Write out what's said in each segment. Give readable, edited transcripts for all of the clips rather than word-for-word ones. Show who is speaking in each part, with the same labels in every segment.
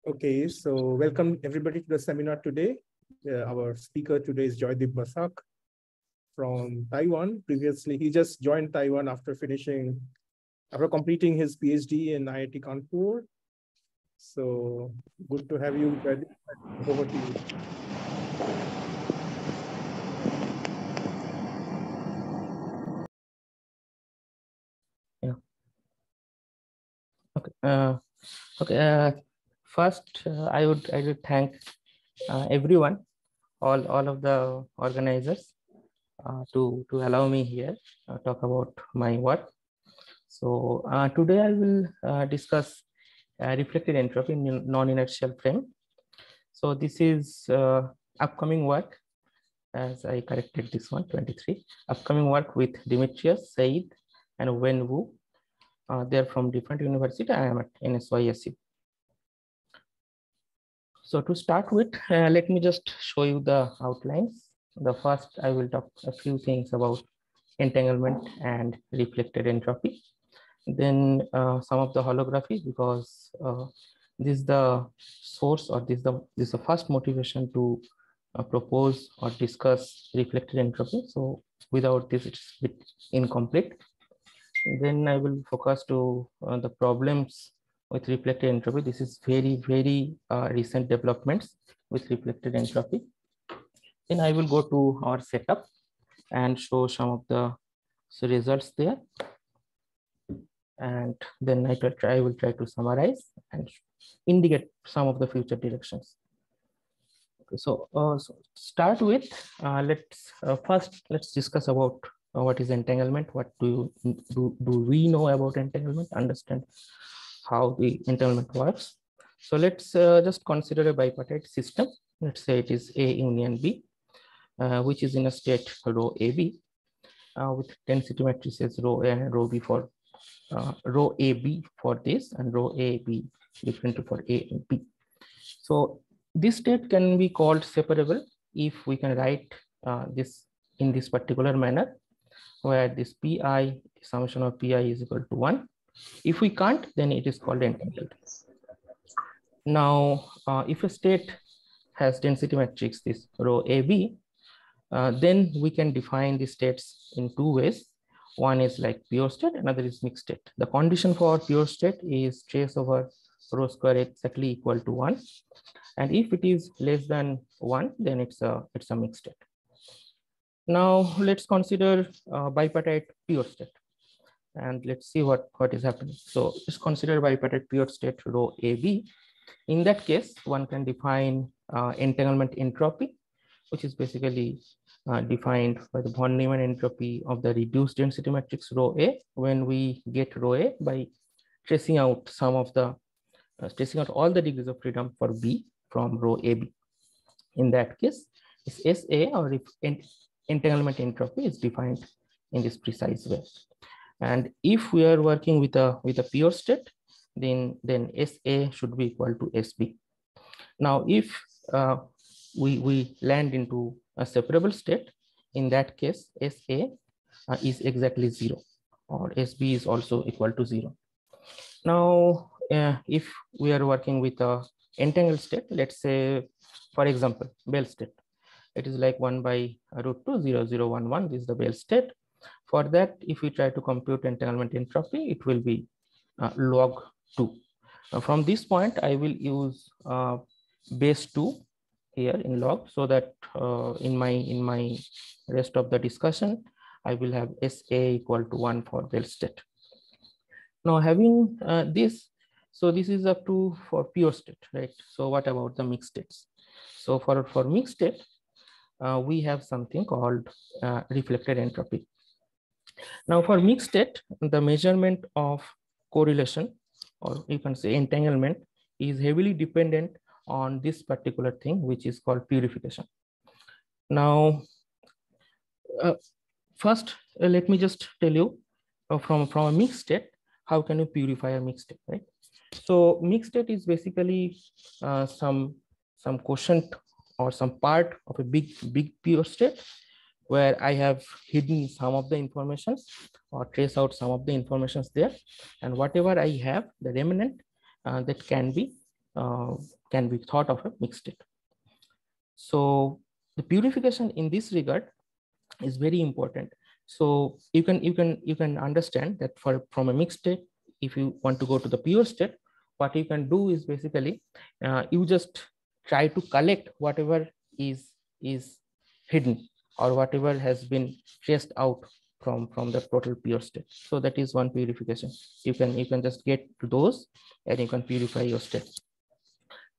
Speaker 1: Okay, so welcome everybody to the seminar today. Our speaker today is Jaydeep Basak from Taiwan. Previously, he just joined Taiwan after completing his PhD in IIT Kanpur. So good to have you, Jaydeep. Over to you.
Speaker 2: Yeah. Okay. First, I would thank everyone, all of the organizers, to allow me here talk about my work. So today I will discuss reflected entropy in non-inertial frame. So this is upcoming work, as I corrected this one, 23. Upcoming work with Demetrius, Said, and Wen Wu. They're from different university. I am at NSYSU. So to start with, let me just show you the outlines. The first, I will talk a few things about entanglement and reflected entropy. Then some of the holography, because this is the source, or this is the first motivation to propose or discuss reflected entropy. So without this, it's a bit incomplete. Then I will focus to the problems with reflected entropy. This is very recent developments with reflected entropy. Then I will go to our setup and show some of the results there. And then I will try to summarize and indicate some of the future directions. Okay, so start with, let's discuss about what is entanglement. What do we know about entanglement? Understand how the entanglement works. So let's just consider a bipartite system. Let's say it is A union B, which is in a state rho AB, with density matrices rho A and rho B for rho AB for this, and rho AB different for A and B. So this state can be called separable if we can write this in this particular manner, where this Pi, summation of Pi is equal to 1. If we can't, then it is called entangled. Now, if a state has density matrix, this rho AB, then we can define the states in two ways. One is like pure state, another is mixed state. The condition for pure state is trace over rho square exactly equal to 1. And if it is less than 1, then it's a mixed state. Now let's consider bipartite pure state, and let's see what is happening. So let's consider bipartite pure state rho AB. In that case, one can define entanglement entropy, which is basically defined by the von Neumann entropy of the reduced density matrix rho A, when we get rho A by tracing out tracing out all the degrees of freedom for B from rho AB. In that case, this SA, or entanglement entropy, is defined in this precise way. And if we are working with a pure state, then SA should be equal to SB. Now, if we land into a separable state, in that case, SA is exactly 0, or SB is also equal to 0. Now, if we are working with a entangled state, let's say, for example, Bell state, it is like 1 by root 2, 0, 0, 1, 1. This is the Bell state. For that, if we try to compute entanglement entropy, it will be log 2. From this point, I will use base 2 here in log, so that in my rest of the discussion, I will have SA equal to 1 for Bell state. Now, having this, so this is up to for pure state, right? So what about the mixed states? So for mixed state, we have something called reflected entropy. Now, for mixed state, the measurement of correlation, or you can say entanglement, is heavily dependent on this particular thing, which is called purification. Now, first, let me just tell you from a mixed state, how can you purify a mixed state, right? So mixed state is basically some quotient or some part of a big pure state, where I have hidden some of the information or trace out some of the informations there, and whatever I have, the remnant, that can be can be thought of a mixed state. So the purification in this regard is very important. So you can understand that from a mixed state, if you want to go to the pure state, what you can do is basically you just try to collect whatever is hidden or whatever has been traced out from the total pure state. So that is one purification. You can just get to those and you can purify your state.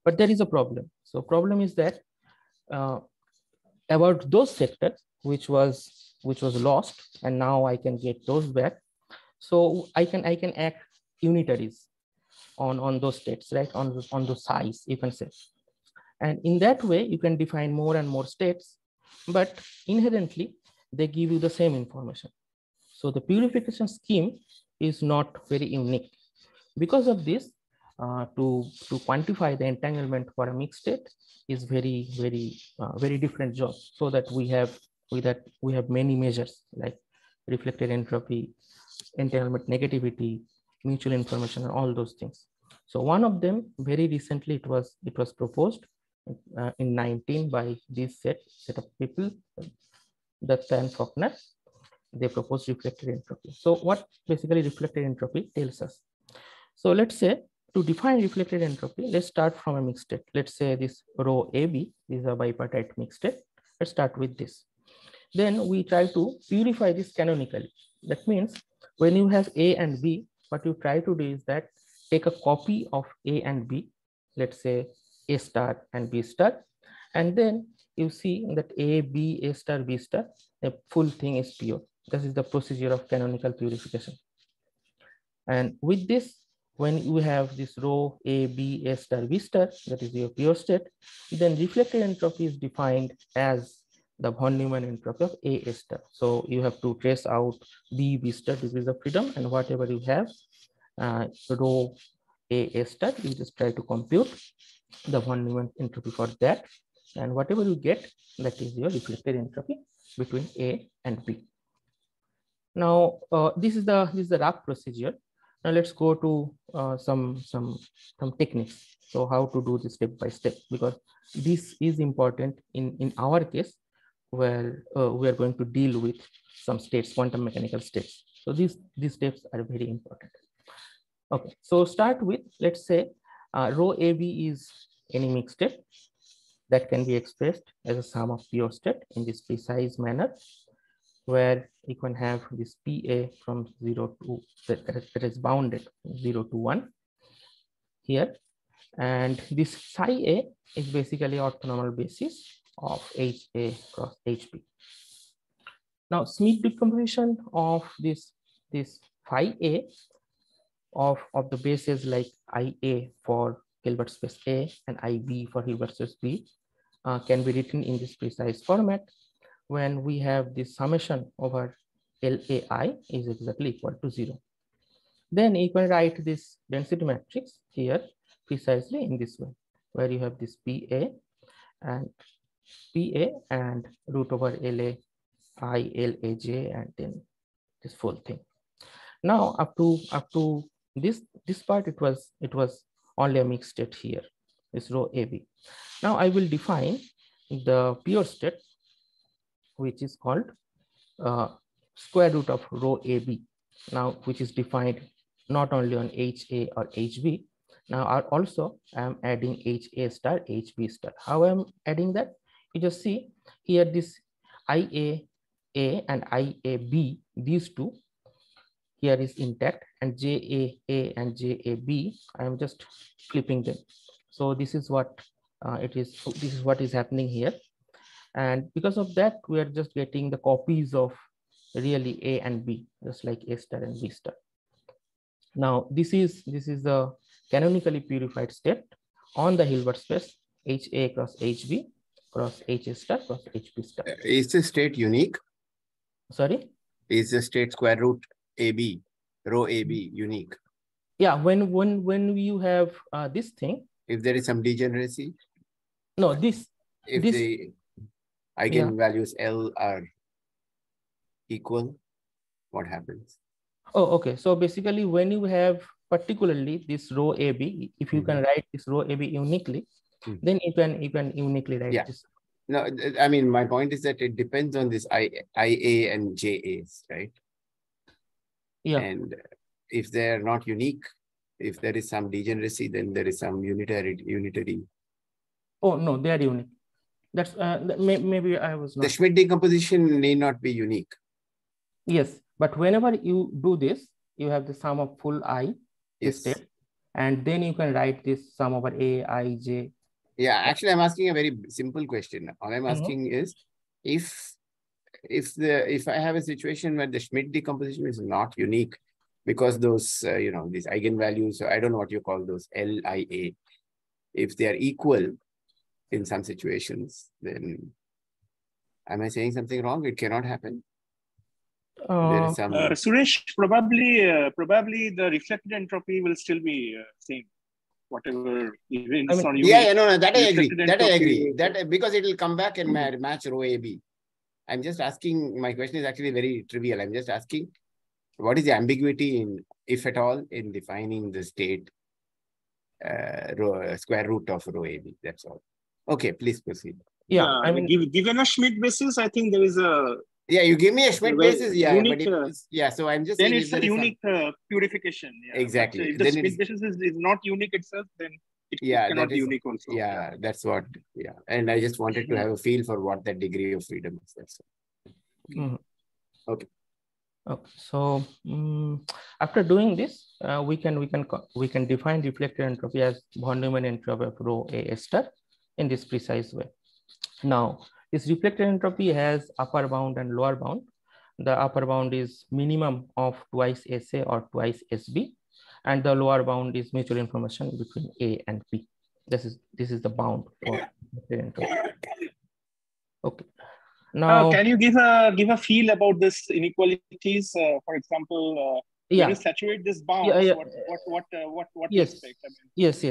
Speaker 2: But there is a problem. So problem is that about those sectors which was lost, and now I can get those back. So I can act unitaries on those states, right? On the size, you can say. And in that way, you can define more and more states, but inherently they give you the same information. So the purification scheme is not very unique. Because of this, to quantify the entanglement for a mixed state is very different job. So that we have many measures like reflected entropy, entanglement negativity, mutual information, and all those things. So one of them very recently it was proposed in 19 by this set of people, Datta and Faulkner. They proposed reflected entropy. So what basically reflected entropy tells us? So let's say to define reflected entropy, let's start from a mixed state. Let's say this rho AB is a bipartite mixed state. Let's start with this. Then we try to purify this canonically. That means when you have A and B, what you try to do is that take a copy of A and B, let's say A star and B star, and then you see that A, B, A star, B star, the full thing is pure. This is the procedure of canonical purification. And with this, when you have this rho A, B, A star, B star, that is your pure state, then reflected entropy is defined as the von Neumann entropy of A star. So you have to trace out B, B star degrees of freedom, and whatever you have, rho A star, you just try to compute the von Neumann entropy for that. And whatever you get, that is your reflected entropy between A and B. Now, this is the rough procedure. Now let's go to some techniques. So how to do this step by step, because this is important in our case, where we are going to deal with some states, quantum mechanical states. So these steps are very important. Okay, so start with, let's say rho AB is any mixed state that can be expressed as a sum of pure state in this precise manner, where you can have this PA from 0 to that is bounded 0 to 1 here, and this psi A is basically orthonormal basis of HA cross HB. Now Smith decomposition of this phi A of the bases like IA for Hilbert space A and IB for Hilbert space B can be written in this precise format, when we have this summation over LAI is exactly equal to 0. Then you can write this density matrix here precisely in this way, where you have this PA and root over LAI, LAJ, and then this full thing. Now up to this part, it was only a mixed state here, this rho AB. Now I will define the pure state, which is called square root of rho AB, now which is defined not only on HA or HB. Now also I'm adding HA star, HB star. How I'm adding that? You just see here this IAA and IAB, these two here is intact, and JAA and JAB, I am just flipping them. So this is what this is what is happening here. And because of that, we are just getting the copies of really A and B, just like A star and B star. Now this is the canonically purified state on the Hilbert space HA cross HB cross HA star cross HB star.
Speaker 3: Is the state unique?
Speaker 2: Sorry?
Speaker 3: Is the state square root AB, rho AB unique?
Speaker 2: Yeah, when you have this thing.
Speaker 3: If there is some degeneracy?
Speaker 2: No, if
Speaker 3: the eigenvalues L are equal, what happens?
Speaker 2: Oh, okay. So basically when you have particularly this row AB, if you can write this row AB uniquely, then you can uniquely write this.
Speaker 3: No, I mean, my point is that it depends on this IA and JAs, right?
Speaker 2: Yeah.
Speaker 3: And if they're not unique, if there is some degeneracy, then there is some unitary.
Speaker 2: Oh, no, they are unique. That's maybe I was not.
Speaker 3: The Schmidt decomposition may not be unique.
Speaker 2: Yes, but whenever you do this, you have the sum of full I state, and then you can write this sum over A, I, J.
Speaker 3: Yeah, actually, I'm asking a very simple question. All I'm asking is, if I have a situation where the Schmidt decomposition is not unique, because those these eigenvalues, I don't know what you call those, LIA, if they are equal in some situations, then am I saying something wrong? It cannot happen. There is some
Speaker 4: Suresh, probably the reflected entropy will still be same, whatever. Even
Speaker 2: I mean,
Speaker 3: no, that I agree. That I agree. That because it will come back and match row AB. I'm just asking. My question is actually very trivial. I'm just asking, what is the ambiguity in, if at all, in defining the state square root of row AB? That's all. Okay, please proceed.
Speaker 2: Yeah, I mean,
Speaker 4: given a Schmidt basis, I think there is a.
Speaker 3: Yeah, you give me a Schmidt basis. Yeah,
Speaker 4: unique,
Speaker 3: but so I'm just
Speaker 4: then
Speaker 3: saying
Speaker 4: it's a unique purification. Yeah.
Speaker 3: Exactly.
Speaker 4: But if the Schmidt basis is not unique itself, then it cannot be unique also.
Speaker 3: Yeah, that's what. Yeah, and I just wanted to have a feel for what that degree of freedom is. That's all. Okay.
Speaker 2: Okay. So after doing this, we can define reflected entropy as von Neumann entropy of rho A star in this precise way. Now, this reflected entropy has upper bound and lower bound. The upper bound is minimum of twice SA or twice SB, and the lower bound is mutual information between A and B. This is the bound for reflected entropy. Okay. Now,
Speaker 4: can you give a feel about this inequalities? For example, when you saturate this bound, what you expect? I mean,
Speaker 2: yes.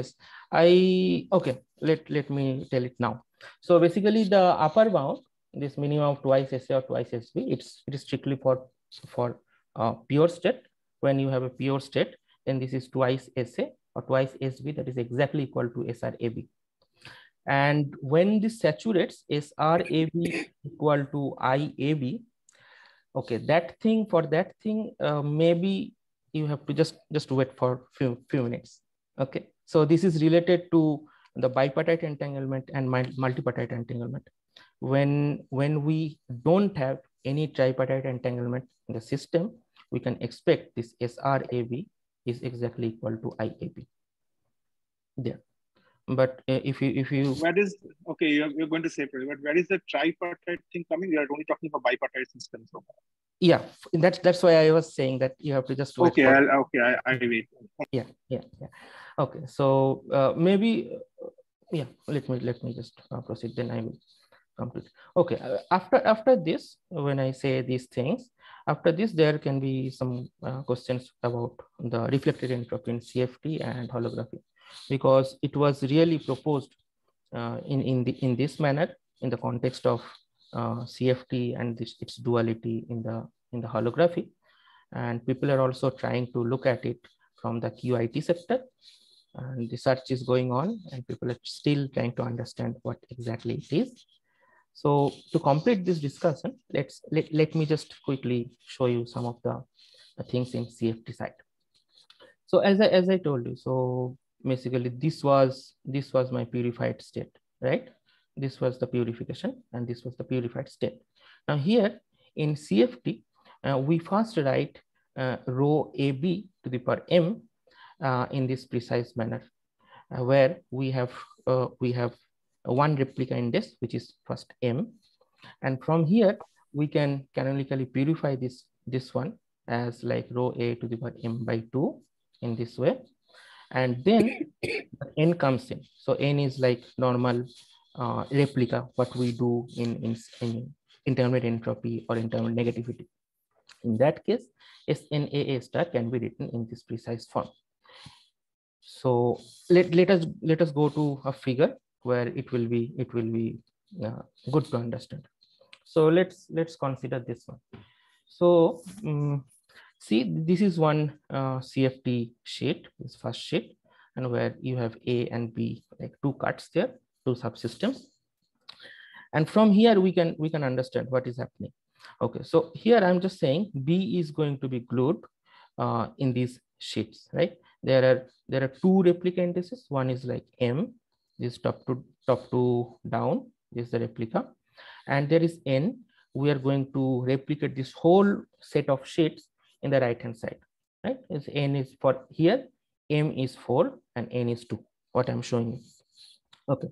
Speaker 2: Okay. Let me tell it now. So basically, the upper bound, this minimum of twice SA or twice SB, it is strictly for pure state. When you have a pure state, then this is twice SA or twice SB, that is exactly equal to SRAB. And when this saturates, SRAB equal to IAB, okay, for that thing, maybe you have to just wait for few minutes. Okay, so this is related to the bipartite entanglement and multipartite entanglement. When we don't have any tripartite entanglement in the system, we can expect this SRAB is exactly equal to IAB. There. But if you
Speaker 4: where is okay, you're going to say, but where is the tripartite thing coming? We are only talking about bipartite systems so far.
Speaker 2: Yeah, that's why I was saying that you have to just wait.
Speaker 4: Okay, I wait.
Speaker 2: Yeah. Okay, so maybe let me just proceed. Then I will complete. Okay, after this, when I say these things, after this there can be some questions about the reflected entropy in CFT and holography, because it was really proposed in this manner in the context of CFT and its duality in the holography, and people are also trying to look at it from the QIT sector, and research is going on, and people are still trying to understand what exactly it is. So to complete this discussion, let me just quickly show you some of the things in CFT side. So as I told you, so basically this was my purified state, right? This was the purification and this was the purified state. Now here in CFT, we first write rho AB to the power m in this precise manner, where we have one replica index, which is first m, and from here we can canonically purify this one as like rho A to the power m by 2 in this way, and then n comes in. So n is like normal replica, what we do in intermediate entropy or intermediate negativity. In that case, SNAA star can be written in this precise form. So let us go to a figure where it will be good to understand. So let's consider this one. So see, this is one CFT sheet, this first sheet, and where you have A and B, like two cuts there, two subsystems. And from here we can understand what is happening. Okay, so here I'm just saying B is going to be glued in these sheets, right? There are two replica indices. One is like M, this top to down, this is the replica, and there is N. We are going to replicate this whole set of sheets in the right hand side, right? Is N is for here, M is 4 and N is 2, what I'm showing you. Okay,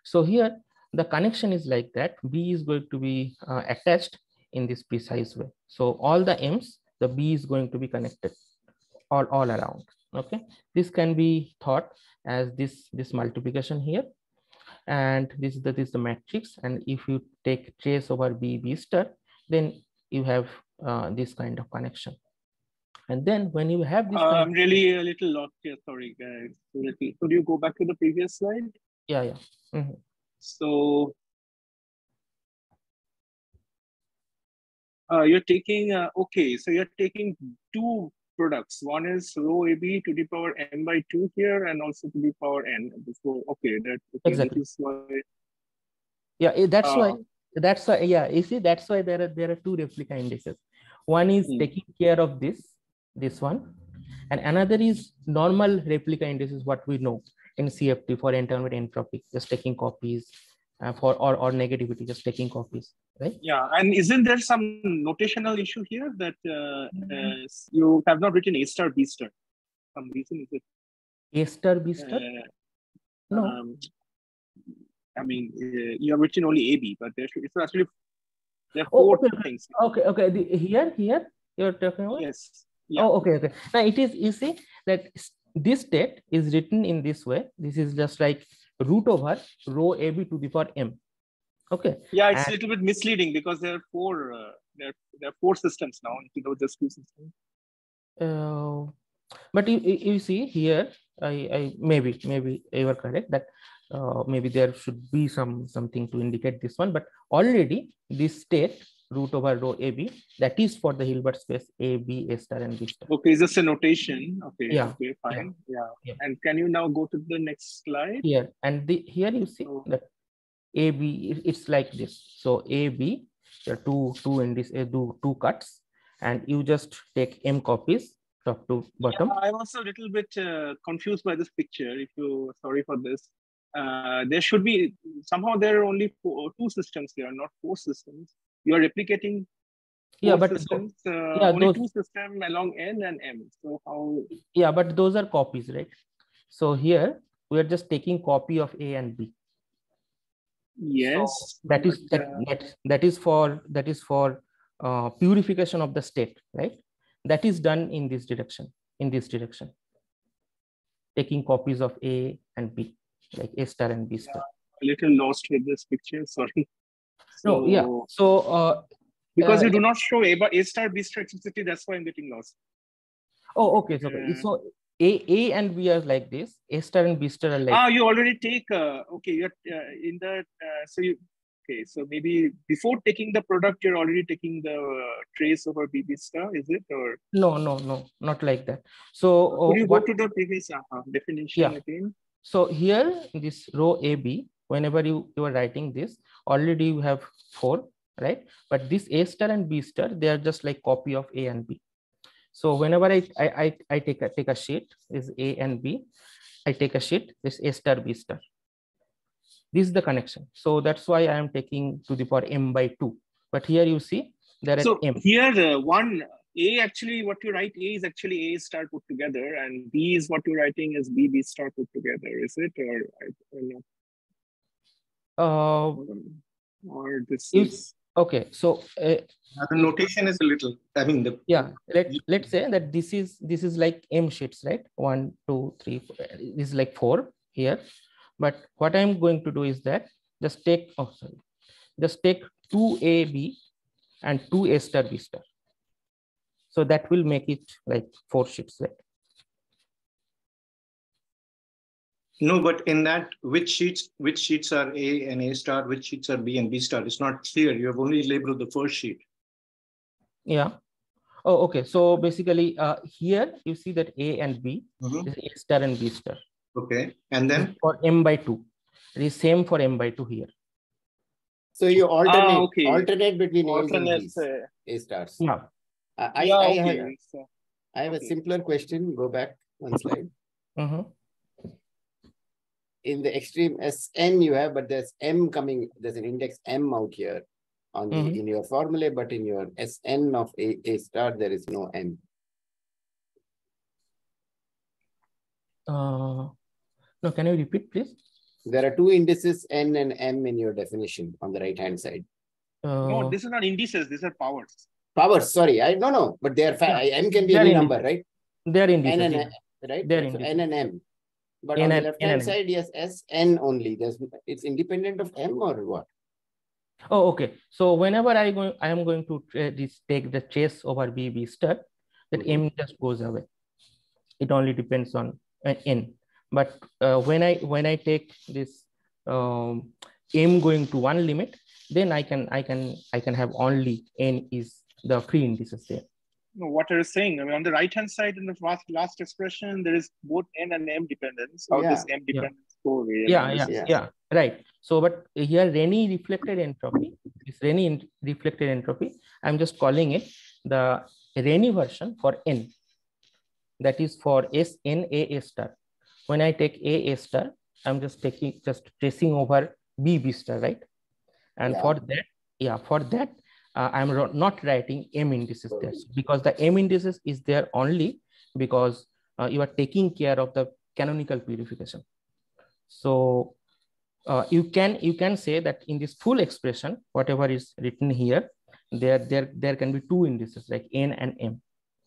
Speaker 2: so here the connection is like that. B is going to be attached in this precise way. So all the M's, the B is going to be connected all around. Okay, this can be thought as this multiplication here, and this is the matrix. And if you take trace over B star, then you have this kind of connection. And then when you have this,
Speaker 4: I'm really a little lost here. Sorry, guys. Could you go back to the previous slide?
Speaker 2: Yeah. Mm-hmm.
Speaker 4: So you're taking okay. So you're taking two products. One is rho AB to the power n by 2 here, and also to the power n. Before, okay, that okay,
Speaker 2: exactly.
Speaker 4: This is why.
Speaker 2: Yeah, that's why. That's why. Yeah, you see, that's why there are two replica indices. One is taking care of this one, and another is normal replica indices, what we know in CFT for entanglement entropy, just taking copies, for or negativity, just taking copies, right?
Speaker 4: Yeah, and isn't there some notational issue here that you have not written A star B star? Some reason, is it
Speaker 2: A star B star? No.
Speaker 4: I mean, you have written only AB, but it's actually there are four things.
Speaker 2: Okay. Here you're talking about?
Speaker 4: Yes. Yeah.
Speaker 2: Oh, okay. Now it is, you see that this state is written in this way. This is just like root over rho AB to the power M. Okay.
Speaker 4: Yeah, it's a little bit misleading because there are four. There are four systems now. You know, just two systems.
Speaker 2: But you see here, I maybe you are correct that maybe there should be something to indicate this one. But already this state root over rho AB, that is for the Hilbert space A, B, A star, and B star.
Speaker 4: Okay, is this a notation? Okay.
Speaker 2: Yeah.
Speaker 4: Okay, fine. Yeah. And can you now go to the next slide?
Speaker 2: Here and here you see that AB, it's like this. So AB, there are two in this, two cuts, and you just take M copies top to bottom.
Speaker 4: Yeah, I'm also a little bit confused by this picture. Sorry for this. There should be somehow there are only two systems here, not four systems. You are replicating systems, only two systems along N and M. So how?
Speaker 2: Yeah, but those are copies, right? So here we are just taking copy of A and B.
Speaker 4: Yes.
Speaker 2: So that is for purification of the state, right? That is done in this direction. Taking copies of A and B, like A star and B star.
Speaker 4: A little lost with this picture. Sorry.
Speaker 2: No, yeah. So
Speaker 4: because you do not show A star B star explicitly, that's why I'm getting lost.
Speaker 2: Oh, okay. So A and B are like this. A star and B star are like.
Speaker 4: You already take. Okay, you're in the. Okay, so maybe before taking the product, you're already taking the trace over B star, is it? Or
Speaker 2: no, not like that. So
Speaker 4: could you go to the previous definition again?
Speaker 2: So here, this rho AB, whenever you are writing this, already you have 4, right? But this A star and B star, they are just like copy of A and B. So whenever I take a sheet, is A and B, I take a sheet, this A star B star. This is the connection. So that's why I am taking to the power M by 2. But here you see there is M.
Speaker 4: Here one A, actually what you write A is actually A star put together, and B is what you're writing is B star put together. Is it, or or this is
Speaker 2: okay? So
Speaker 1: the notation is a little. I mean,
Speaker 2: let's say that this is like M sheets, right? 1, 2, 3, 4. This is like 4 here. But what I'm going to do is that just take 2 AB and 2 A star B star. So that will make it like 4 sheets, right?
Speaker 1: No, but in that, which sheets are A and A star, which sheets are B and B star? It's not clear. You have only labeled the first sheet.
Speaker 2: Yeah. Oh, okay. So basically, here you see that A and B is A star and B star.
Speaker 5: Okay. And then
Speaker 2: for m by 2. It is same for m by 2 here.
Speaker 3: So you alternate,
Speaker 4: okay.
Speaker 3: alternate between A's and
Speaker 4: Alternate,
Speaker 3: B's, A stars.
Speaker 2: Yeah.
Speaker 3: I have a simpler question. Go back one slide. In the extreme Sn you have, but there's m coming, there's an index m out here on the, in your formula, but in your Sn of A star, there is no m.
Speaker 2: No, can you repeat, please?
Speaker 3: There are two indices, n and m, in your definition on the right-hand side.
Speaker 4: No, this is not indices, these are powers.
Speaker 3: Powers, sorry. No, but they are m can be any number, right?
Speaker 2: They are indices.
Speaker 3: N and right?
Speaker 2: They're
Speaker 3: so
Speaker 2: indices.
Speaker 3: n and m. But on the left-hand side, yes, Sn only. It's independent of m or what?
Speaker 2: Oh, okay. So whenever I am going to take the trace over B star, that m just goes away. It only depends on n. But when I take this m going to one limit, then I can have only n is the free indices there.
Speaker 4: No, what you're saying, I mean, on the right hand side in the last expression, there is both n and m dependence. How this m dependence go away?
Speaker 2: Yeah, right. So, but here Renyi reflected entropy, this Renyi reflected entropy, I'm just calling it the Renyi version for n. That is for Sn A star. When I take A star, I'm just tracing over B star, right? And for that, I'm not writing m indices there, because the m indices is there only because you are taking care of the canonical purification. So you can say that in this full expression, whatever is written here, there can be two indices like n and m,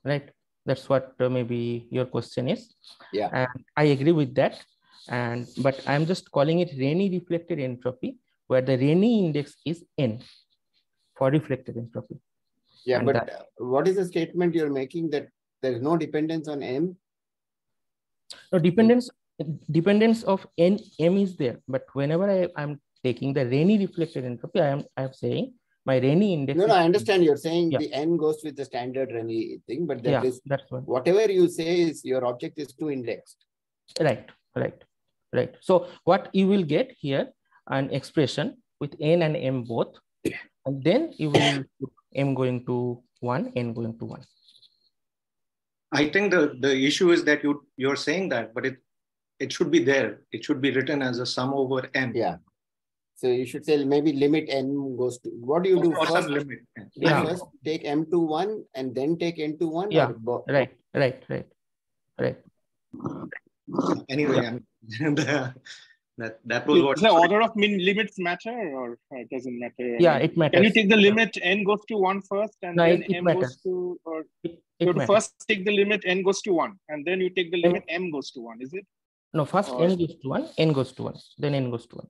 Speaker 2: right? That's what maybe your question is.
Speaker 3: Yeah,
Speaker 2: and I agree with that. But I'm just calling it Renyi reflected entropy, where the Renyi index is n for reflected entropy.
Speaker 3: Yeah, and but what is the statement you're making, that there is no dependence on m?
Speaker 2: No, dependence of m is there, but whenever I'm taking the Renyi reflected entropy, I'm saying my Renyi index.
Speaker 3: No, I understand you're saying the n goes with the standard Renyi thing, but that is
Speaker 2: that's one.
Speaker 3: Whatever you say is your object is two indexed.
Speaker 2: Right. So what you will get here, an expression with n and m both, and then you will put m going to 1, n going to 1.
Speaker 5: I think the issue is that you're saying that, but it should be there. It should be written as a sum over n.
Speaker 3: Yeah. So you should say maybe limit n goes to, what do you do first?
Speaker 5: Limit.
Speaker 3: First take m to 1 and then take n to 1?
Speaker 2: Yeah,
Speaker 3: or
Speaker 2: right.
Speaker 5: Anyway, that was what.
Speaker 4: Does the order of limits matter, or it doesn't matter?
Speaker 2: Yeah, it matters.
Speaker 4: Can you take the limit n goes to 1 first, and then
Speaker 2: it
Speaker 4: m
Speaker 2: matters.
Speaker 4: goes to, or
Speaker 2: you
Speaker 4: to first take the limit n goes to 1, and then you take the limit m goes to 1, is it?
Speaker 2: No, first n goes to 1, n goes to 1, then n goes to 1.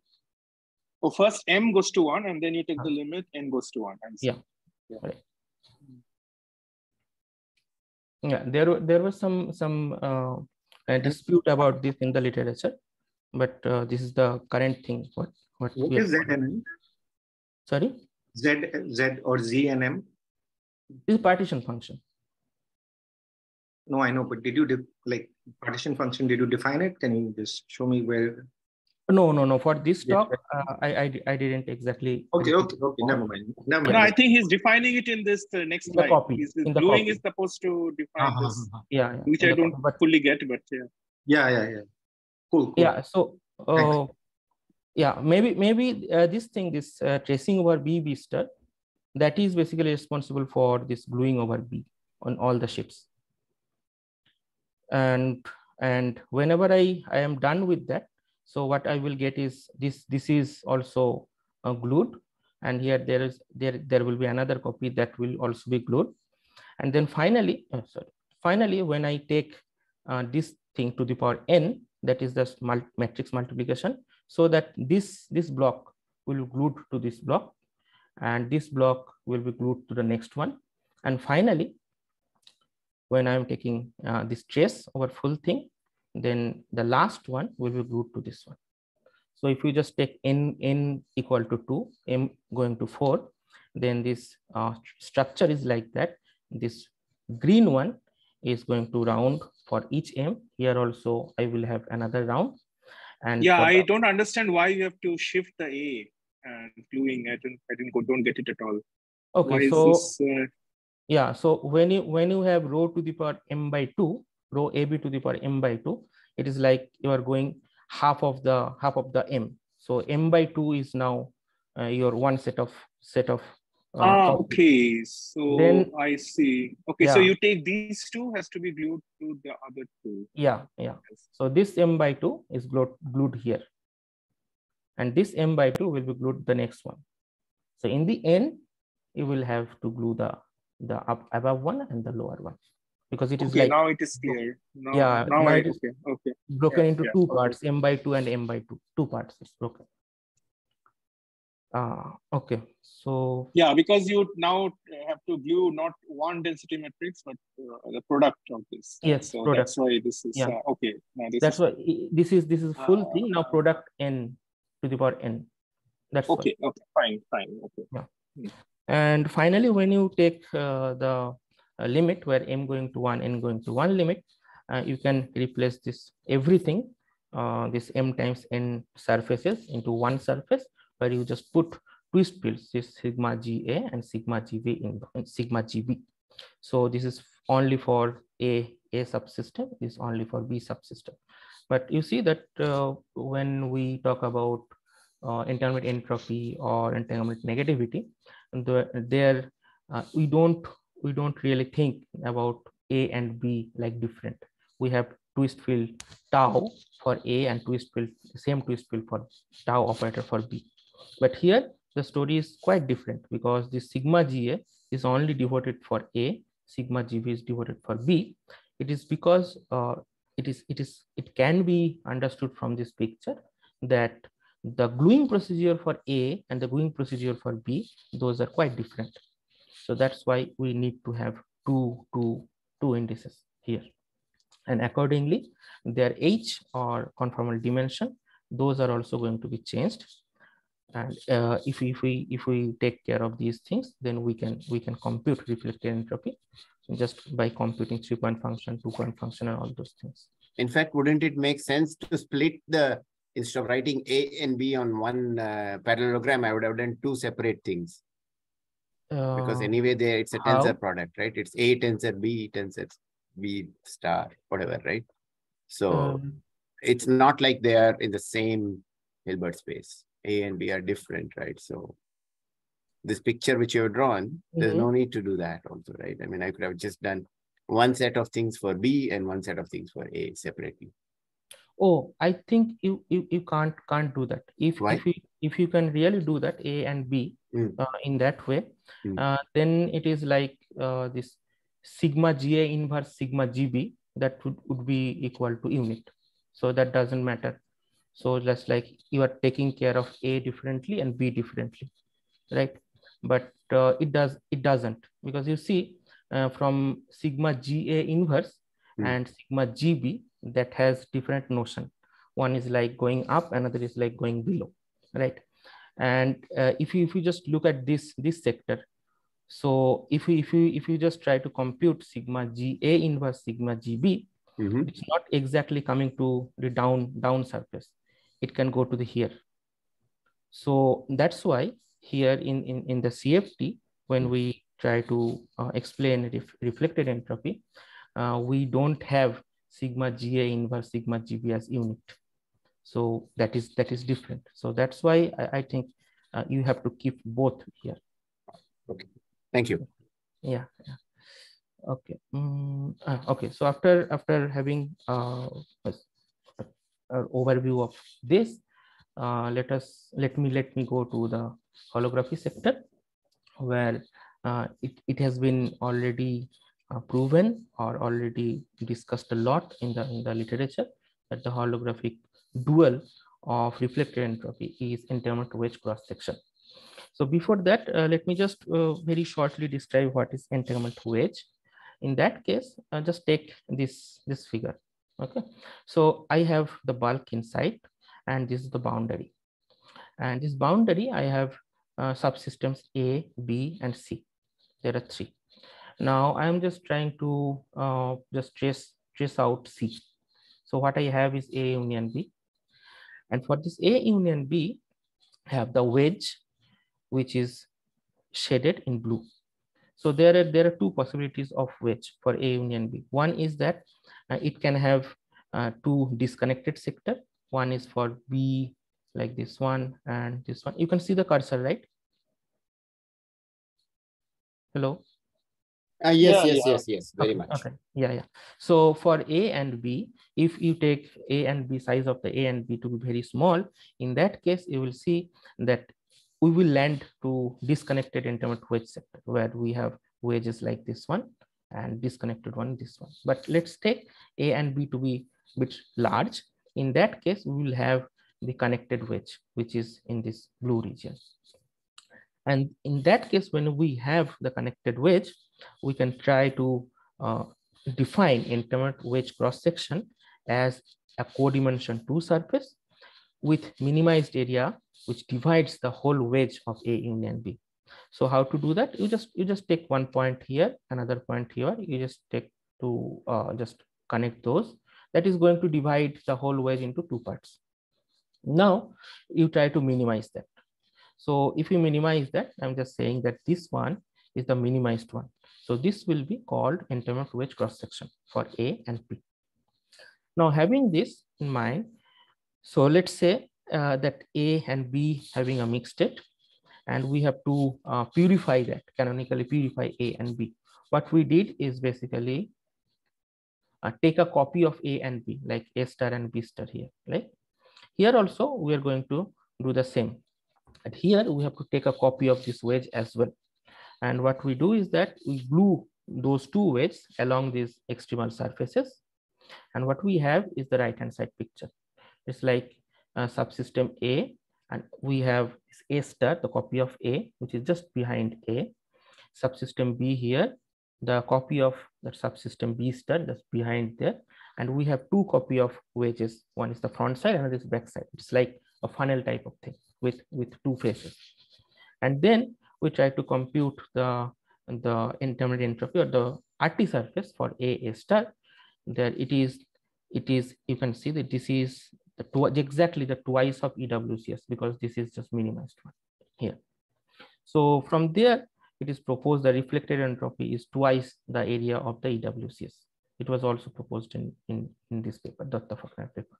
Speaker 4: Oh, first m goes to 1, and then you take the limit n goes to 1.
Speaker 2: Yeah. Right. Yeah, there was some dispute about this in the literature, but this is the current thing. What
Speaker 5: is Z and M?
Speaker 2: Sorry?
Speaker 5: Z or Z and M?
Speaker 2: This is partition function.
Speaker 5: No, I know, but did you like partition function? Did you define it? Can you just show me where?
Speaker 2: No. For this talk, I didn't exactly.
Speaker 5: Okay. Never mind.
Speaker 4: No, I think he's defining it in this next slide.
Speaker 2: In the
Speaker 4: gluing
Speaker 2: copy.
Speaker 4: is supposed to define this.
Speaker 2: Yeah.
Speaker 4: Which I don't fully get, but
Speaker 5: yeah. Cool.
Speaker 2: Yeah. So maybe this tracing over B star, that is basically responsible for this gluing over B on all the ships. And whenever I am done with that, so what I will get is this is also glued, and here there will be another copy that will also be glued. And then finally when I take this thing to the power n, that is the matrix multiplication, so that this block will be glued to this block, and this block will be glued to the next one. And finally, when I'm taking this trace over full thing, then the last one will be glued to this one. So if you just take n equal to 2, m going to 4, then this structure is like that. This green one is going to round for each M. Here also I will have another round. And
Speaker 4: yeah, I don't understand why you have to shift the A and gluing. Don't get it at all.
Speaker 2: Okay,
Speaker 4: why
Speaker 2: so
Speaker 4: is this,
Speaker 2: yeah, so when you have rho to the power m by 2, rho AB to the power m by 2, it is like you are going half of the m. So m by 2 is now your one set of
Speaker 4: okay, so
Speaker 2: then
Speaker 4: I see. Okay, so
Speaker 2: yeah,
Speaker 4: you take these two has to be glued to the other two.
Speaker 2: yeah. So this m by 2 is glued here, and this m by 2 will be glued the next one. So in the end, you will have to glue the above one and the lower one, because it is
Speaker 4: Okay,
Speaker 2: like,
Speaker 4: now it is clear.
Speaker 2: now it is
Speaker 4: Okay.
Speaker 2: broken into two
Speaker 4: okay.
Speaker 2: parts, m by 2 and m by 2. Two parts is broken. Okay, so
Speaker 4: yeah, because you now have to glue not one density matrix but the product of this.
Speaker 2: yes,
Speaker 4: so
Speaker 2: product.
Speaker 4: that's why this is okay. Now
Speaker 2: That's why this is full thing. Now product n to the power n. That's
Speaker 4: okay. Why. Okay, fine. Okay.
Speaker 2: Yeah. And finally, when you take the limit where m going to 1, n going to 1 limit, you can replace this everything, this m times n surfaces into one surface, where you just put twist fields, this sigma GA and sigma GB in sigma GB. So this is only for A subsystem, this is only for B subsystem. But you see that when we talk about entanglement entropy or entanglement negativity, there we don't really think about A and B like different. We have twist field tau for A and twist field, same twist field for tau operator for B. But here the story is quite different, because the sigma GA is only devoted for A, sigma GB is devoted for B. It is because it can be understood from this picture that the gluing procedure for A and the gluing procedure for B, those are quite different. So that's why we need to have two indices here. And accordingly, their H or conformal dimension, those are also going to be changed. And if we take care of these things, then we can compute reflected entropy just by computing 3-point function, 2-point function, and all those things.
Speaker 3: In fact, wouldn't it make sense to split instead of writing A and B on one parallelogram, I would have done two separate things. Because anyway, it's a tensor product, right? It's A tensor B tensor B star, whatever, right? So it's not like they are in the same Hilbert space. A and B are different, right? So this picture which you have drawn, there's no need to do that also, right? I mean, I could have just done one set of things for B and one set of things for A separately.
Speaker 2: Oh, I think you can't do that.
Speaker 3: Why?
Speaker 2: If you can really do that A and B in that way, then it is like this sigma GA inverse sigma GB that would be equal to unit. So that doesn't matter. So just like you are taking care of A differently and B differently, right? But it doesn't, because you see from sigma GA inverse and sigma GB, that has different notion. One is like going up, another is like going below, right? And if you just look at this sector, so if you just try to compute sigma GA inverse sigma GB, it's not exactly coming to the down surface. It can go to the here. So that's why here in the CFT, when we try to explain reflected entropy, we don't have sigma GA inverse sigma GB as unit. So that is different. So that's why I think you have to keep both here.
Speaker 3: Okay, thank you.
Speaker 2: Yeah. Okay. Okay. So after having an overview of this, let me go to the holography sector, where it has been already proven or already discussed a lot in the literature that the holographic dual of reflected entropy is entanglement wedge cross section. So before that, let me just very shortly describe what is entanglement wedge. In that case, just take this figure. Okay, so I have the bulk inside, and this is the boundary. And this boundary, I have subsystems A, B, and C. There are three. Now I'm just trying to just trace out C. So what I have is A union B. And for this A union B, I have the wedge, which is shaded in blue. So there are two possibilities of wedge for A union B. One is that it can have two disconnected sector. One is for B, like this one and this one. You can see the cursor, right? Hello.
Speaker 3: Yes, very much.
Speaker 2: Okay. Yeah. So for A and B, if you take A and B size of the A and B to be very small, in that case, you will see that we will land to disconnected intermediate wedge sector where we have wedges like this one and disconnected one, this one. But let's take A and B to be a bit large. In that case, we will have the connected wedge, which is in this blue region. And in that case, when we have the connected wedge, we can try to define intermediate wedge cross section as a codimension 2 surface with minimized area, which divides the whole wedge of A union B. So how to do that? You just take one point here, another point here. You just take to just connect those. That is going to divide the whole wedge into two parts. Now you try to minimize that. So if you minimize that, I'm just saying that this one is the minimized one. So this will be called intermediate wedge cross section for A and B. Now having this in mind, so let's say that A and B having a mixed state, and we have to purify that, canonically purify A and B. What we did is basically take a copy of A and B, like A star and B star here. Like here also, we are going to do the same. And here we have to take a copy of this wedge as well. And what we do is that we glue those two wedges along these extremal surfaces. And what we have is the right-hand side picture. It's like subsystem A, and we have A star, the copy of A, which is just behind A. Subsystem B here, the copy of that subsystem B star that's behind there. And we have two copy of wedges. One is the front side, another is back side. It's like a funnel type of thing with two faces. And then we try to compute the intermediate entropy or the RT surface for A star. There it is, you can see that this is exactly the twice of EWCS, because this is just minimized one here. So from there, it is proposed the reflected entropy is twice the area of the EWCS. It was also proposed in this paper, Datta Fakhrar paper.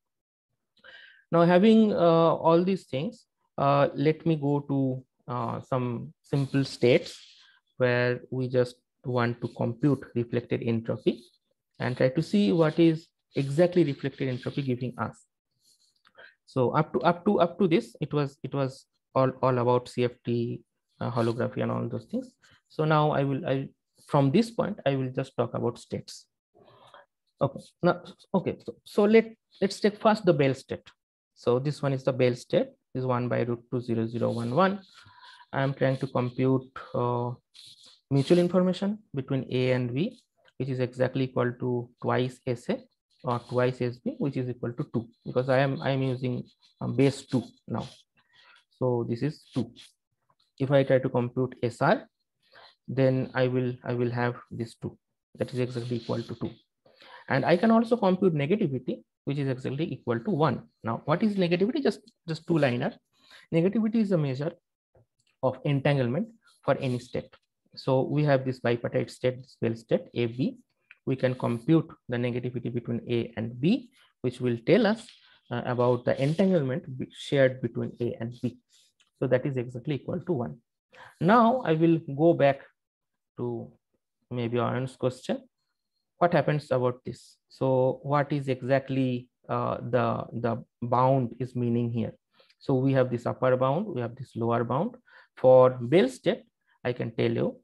Speaker 2: Now having all these things, let me go to some simple states where we just want to compute reflected entropy and try to see what is exactly reflected entropy giving us. So up to this, it was all about CFT, holography, and all those things. So now from this point I will just talk about states. So let's take first the Bell state. So this one is the Bell state, is 1 by root 2 0 0 1 1. I am trying to compute mutual information between A and B, which is exactly equal to twice SA or twice SB, which is equal to 2, because I am using base 2 now. So this is 2. If I try to compute SR, then I will have this 2, that is exactly equal to 2. And I can also compute negativity, which is exactly equal to 1. Now, what is negativity? Just two-liner. Negativity is a measure of entanglement for any state. So we have this bipartite state, this Bell state, AB. We can compute the negativity between A and B, which will tell us about the entanglement shared between A and B. So that is exactly equal to 1. Now I will go back to maybe Anand's question. What happens about this? So what is exactly the bound is meaning here? So we have this upper bound, we have this lower bound. For Bell state, I can tell you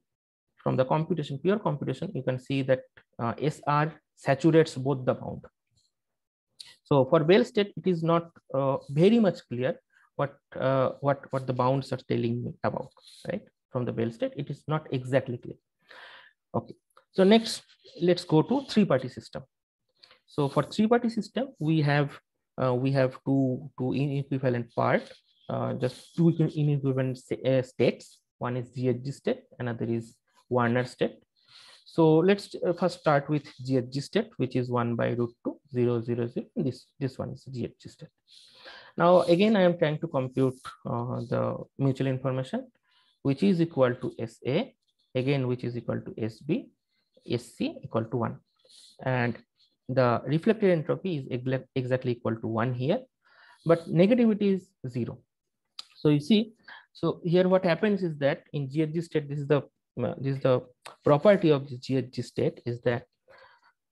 Speaker 2: from the computation, pure computation, you can see that SR saturates both the bound. So for Bell state, it is not very much clear what the bounds are telling me about, right? From the Bell state, it is not exactly clear. Okay. So next, let's go to three-party system. So for three-party system, we have two inequivalent part, just two inequivalent states. One is GHG state, another is Warner state. So let's first start with GHG state, which is 1 by root 2, 0, 0, 0. This one is GHG state. Now, again, I am trying to compute the mutual information, which is equal to SA, again, which is equal to SB, SC equal to 1. And the reflected entropy is exactly equal to 1 here, but negativity is 0. So you see, so here what happens is that in GHG state, this is the property of the GHG state is that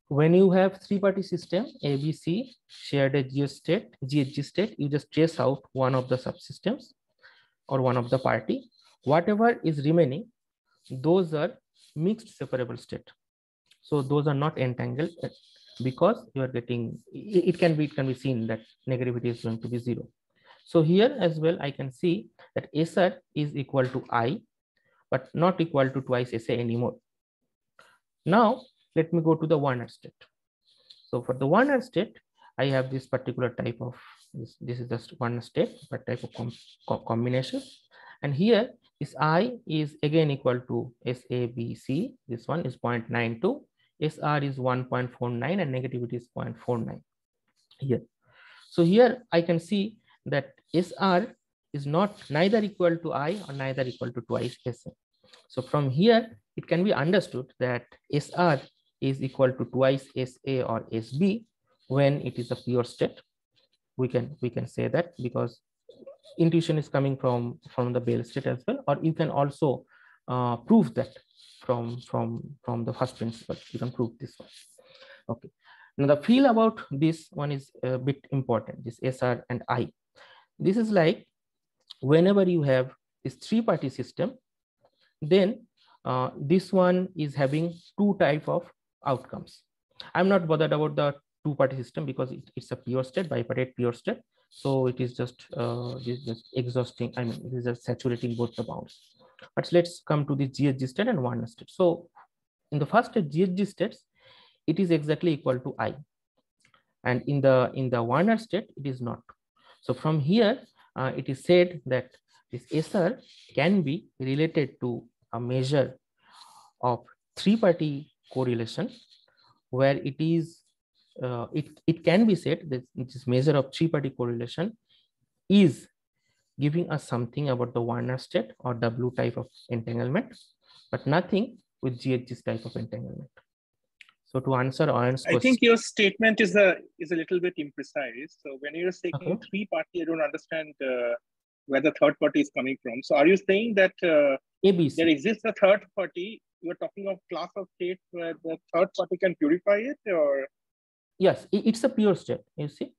Speaker 2: when you have three-party system ABC shared a GHG state, you just trace out one of the subsystems or one of the party. Whatever is remaining, those are mixed separable state. So those are not entangled because you are getting, it can be seen that negativity is going to be 0. So here as well, I can see that SR is equal to I, but not equal to twice SA anymore. Now, let me go to the Warner state. So for the Warner state, I have this particular type of, this is just one state, but type of combination. And here, this I is again equal to SABC. This one is 0.92. SR is 1.49 and negativity is 0.49 here. So here I can see that SR is neither equal to I or neither equal to twice SA. So from here, it can be understood that SR is equal to twice SA or SB when it is a pure state. We can say that because intuition is coming from the Bell state as well, or you can also prove that from the first principle. You can prove this one. Okay. Now the feel about this one is a bit important. This SR and I. This is like whenever you have this three-party system, then this one is having two type of outcomes. I'm not bothered about the two-party system because it's a pure state, bipartite pure state. So it is just exhausting. I mean, it is just saturating both the bounds. But let's come to the GHG state and Warner state. So in the first GHG states, it is exactly equal to I. And in the Warner state, it is not. So from here, it is said that this SR can be related to a measure of three-party correlation, where it is it can be said that this measure of three-party correlation is giving us something about the Warner state or W type of entanglement, but nothing with GHG type of entanglement. So to answer Aaron's question,
Speaker 4: I think your statement is a little bit imprecise. So when you're saying three-party, I don't understand where the third party is coming from. So are you saying that
Speaker 2: ABC.
Speaker 4: There exists a third party? You're talking of class of states where the third party can purify it, or?
Speaker 2: Yes, it's a pure state, you see.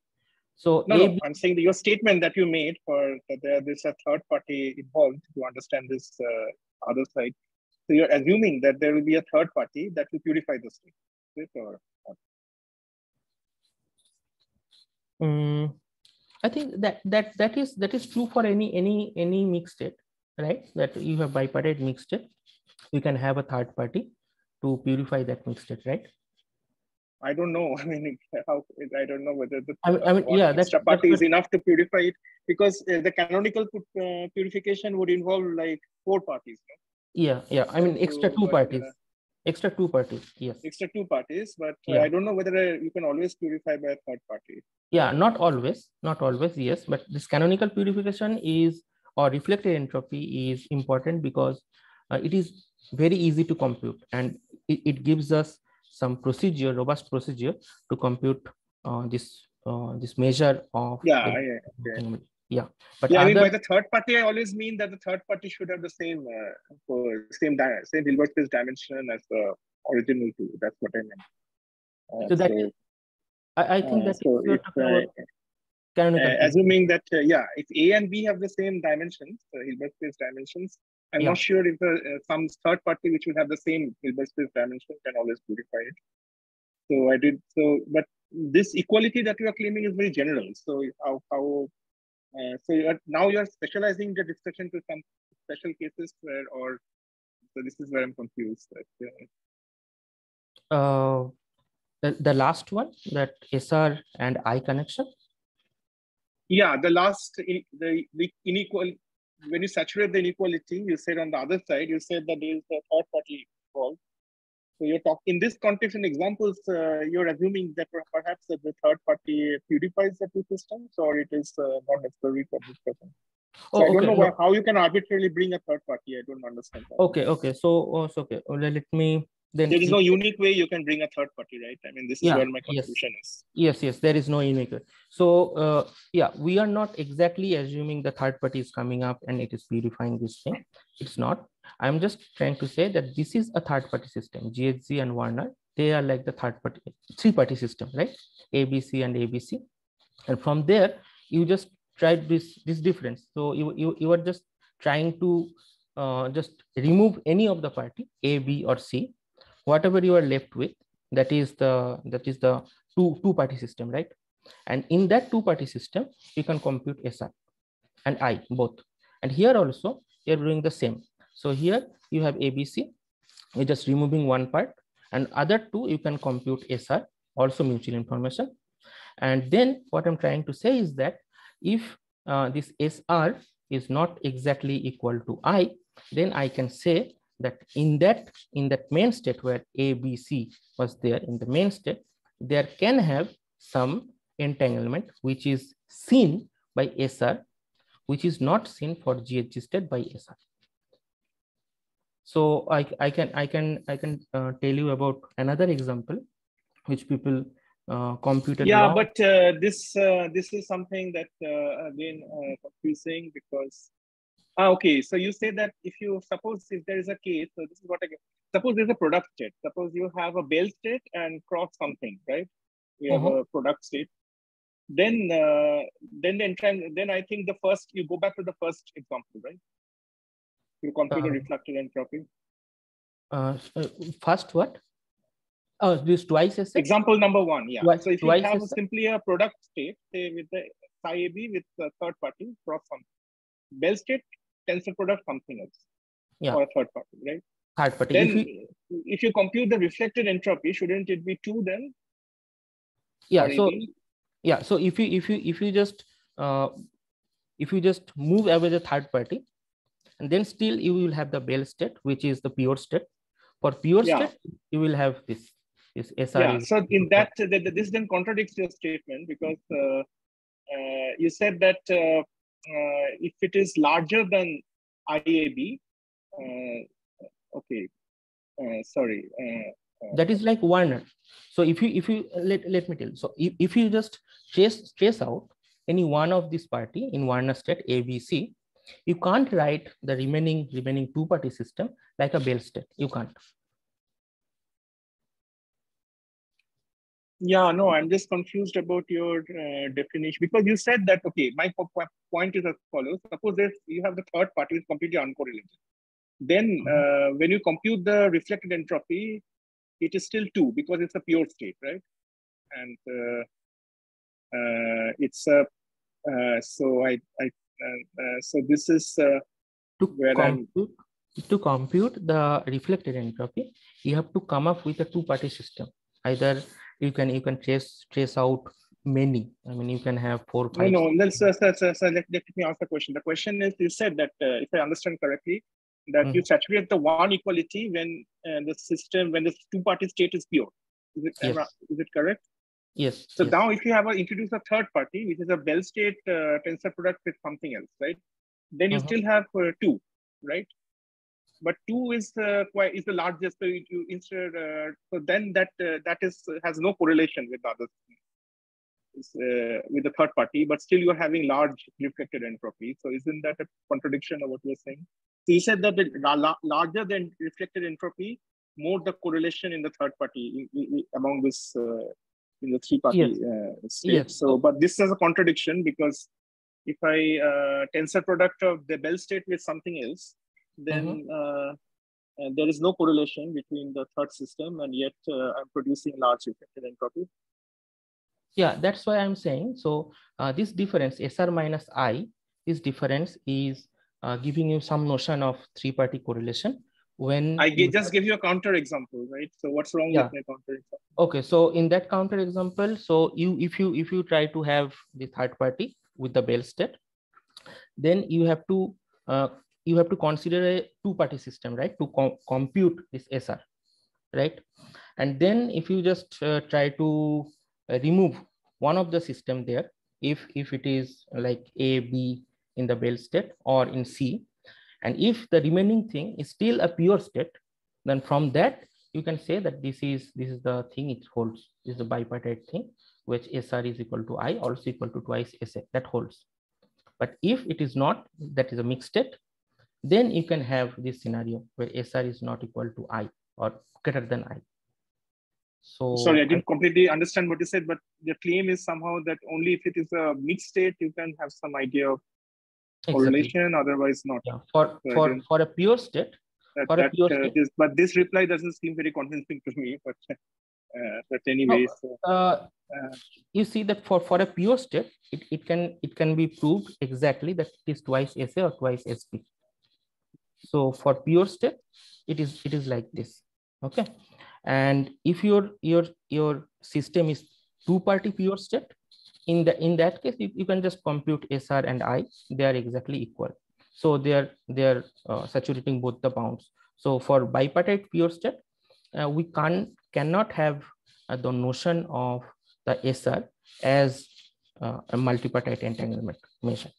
Speaker 2: So
Speaker 4: no, I'm saying that your statement that you made for that there's a third party involved to understand this other side. So you're assuming that there will be a third party that will purify the state, or?
Speaker 2: I think that is true for any mixed state, right? That you have bipartite mixed state, you can have a third party to purify that mixed state, right?
Speaker 4: I don't know. I mean, I don't know whether the
Speaker 2: extra
Speaker 4: party is enough to purify it, because the canonical purification would involve like 4 parties. No?
Speaker 2: Yeah. I mean, extra two parties. Extra two parties, yes.
Speaker 4: Extra two parties, but I don't know whether you can always purify by a third party.
Speaker 2: Yeah, not always, yes. But this canonical purification is, or reflected entropy is important because it is very easy to compute, and it gives us some procedure, robust procedure to compute this measure of But
Speaker 4: I mean, by the third party, I always mean that the third party should have the same Hilbert space dimension as the original two. That's what I meant.
Speaker 2: I think that
Speaker 4: so assuming that if A and B have the same dimensions, Hilbert space dimensions, I'm not sure if some third party which will have the same Hilbert space dimension can always purify it. But this equality that you are claiming is very general. So now you are specializing the discussion to some special cases so this is where I'm confused.
Speaker 2: The last one, that SR and I connection.
Speaker 4: Yeah, the last, the inequality, when you saturate the inequality, you said on the other side, you said that there is a third party involved. So you're talking in this context and examples, you're assuming that perhaps the third party purifies the two systems, or it is not necessary for this person. So I don't know how you can arbitrarily bring a third party. I don't understand that.
Speaker 2: Okay. So let me then.
Speaker 4: There is no unique way you can bring a third party, right? I mean, this is where my confusion is.
Speaker 2: Yes, there is no unique way. So we are not exactly assuming the third party is coming up and it is purifying this thing. It's not. I'm just trying to say that this is a third party system. GHZ and Warner, they are like the third party, three party system, right? ABC and ABC. And from there, you just tried this difference. So you are just trying to just remove any of the party, A, B, or C. Whatever you are left with, that is the two party system, right? And in that two party system, you can compute SR and I both. And here also, you're doing the same. So here you have ABC, you're just removing one part, and other two you can compute SR, also mutual information. And then what I'm trying to say is that if this SR is not exactly equal to I, then I can say that in that main state where A, B, C was there in the main state, there can have some entanglement which is seen by SR, which is not seen for GHG state by SR. So I can tell you about another example which people computed.
Speaker 4: Yeah, but this is something that again confusing because okay, so you say that if there is a case, so this is what I get. Suppose there's a product state. Suppose you have a bell state and cross something, right? You have a product state. Then I think the first, you go back to the first example, right? You compute the reflected entropy.
Speaker 2: First what? Oh, this twice as
Speaker 4: example number one, yeah. So if you have
Speaker 2: simply
Speaker 4: a product state, say with the psi AB with the third party cross something, bell state tensor product something else, or a third party, right?
Speaker 2: Third party.
Speaker 4: Then if you compute the reflected entropy, shouldn't it be 2 then?
Speaker 2: Yeah. So if you just move away the third party, and then still you will have the bell state, which is the pure state. For pure state, you will have this SR.
Speaker 4: Yeah. So in that, this then contradicts your statement because you said that if it is larger than IAB, okay, sorry.
Speaker 2: That is like Warner. So if you let me tell you. So if you just trace out any one of this party in Warner state ABC, you can't write the remaining two party system like a bell state. You can't.
Speaker 4: Yeah, no, I'm just confused about your definition because you said that, okay, my point is as follows. Suppose you have the third party is completely uncorrelated. Then when you compute the reflected entropy, it is still 2 because it's a pure state, right? And it's a, so this is
Speaker 2: to compute the reflected entropy, you have to come up with a two-party system. Either you can trace out many. I mean, you can have 4, 5.
Speaker 4: No. Let me ask the question. The question is, you said that if I understand correctly, that you saturate the one equality when the system, when the two-party state is pure. Is it correct?
Speaker 2: Yes.
Speaker 4: So now if you have introduce a third party, which is a bell state tensor product with something else, right? Then you still have 2, right? But 2 is the largest. So you instead, so then that has no correlation with the other with the third party, but still you're having large reflected entropy. So isn't that a contradiction of what you're saying? So you said that the larger than reflected entropy, more the correlation in the third party among this in the 3-party state.
Speaker 2: Yes.
Speaker 4: So, but this is a contradiction because if I tensor product of the bell state with something else, then there is no correlation between the third system, and yet I'm producing large reflected entropy.
Speaker 2: Yeah, that's why I'm saying. So this difference, SR minus I, this difference is giving you some notion of 3-party correlation. When
Speaker 4: I just give you a counter example, right? So what's wrong with my counter example?
Speaker 2: Okay, so in that counter example, so if you try to have the third party with the bell state, then you have to consider a 2-party system, right? To compute this SR. right? And then if you just try to remove one of the system there, if it is like A, B in the Bell state or in C, and if the remaining thing is still a pure state, then from that you can say that this is the thing it holds. This is the bipartite thing, which SR is equal to I, also equal to twice SA, that holds. But if it is not, that is a mixed state, then you can have this scenario where SR is not equal to I or greater than I. So
Speaker 4: sorry, I didn't completely understand what you said, but the claim is somehow that only if it is a mixed state, you can have some idea of correlation,
Speaker 2: exactly.
Speaker 4: otherwise not.
Speaker 2: Yeah.
Speaker 4: So
Speaker 2: for a pure state,
Speaker 4: but this reply doesn't seem very convincing to me. But anyway,
Speaker 2: you see that for a pure state, it can be proved exactly that it is twice SA or twice SP. So for pure state, it is like this. Okay. And if your system is two-party pure state, in that case, you can just compute SR and I, they are exactly equal. So they are saturating both the bounds. So for bipartite pure state, we cannot have the notion of the SR as a multipartite entanglement measure.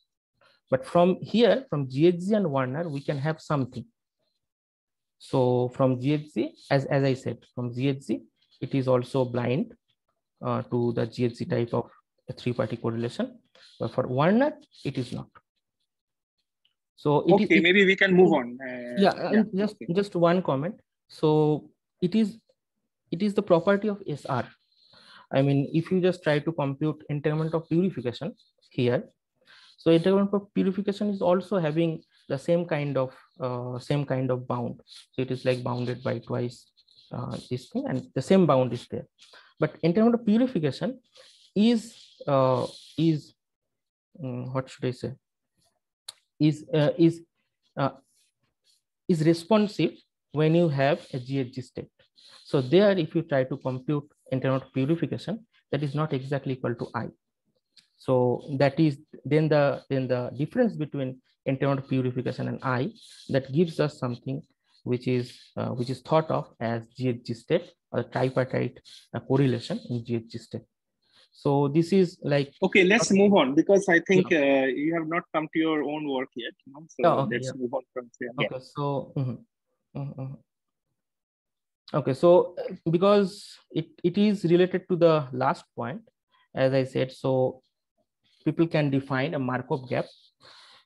Speaker 2: But from here, from GHZ and Warner, we can have something. So from GHZ, as I said, from GHZ, it is also blind to the GHZ type of a three-party correlation. But for Warner, it is not. So
Speaker 4: maybe we can move on.
Speaker 2: Just one comment. So it is the property of SR. I mean, if you just try to compute entanglement of purification here, so entanglement of purification is also having the same kind of bound. So it is like bounded by twice this thing, and the same bound is there. But entanglement of purification is what should I say? Is responsive when you have a GHG state. So there, if you try to compute entanglement of purification, that is not exactly equal to I. So that is then the difference between entanglement of purification and I, that gives us something which is thought of as GHG state or tripartite correlation in GHG state. So this is like,
Speaker 4: okay, let's move on, because I think you have not come to your own work yet. So let's move on from there.
Speaker 2: Okay, so okay, so because it is related to the last point, as I said, so people can define a Markov gap,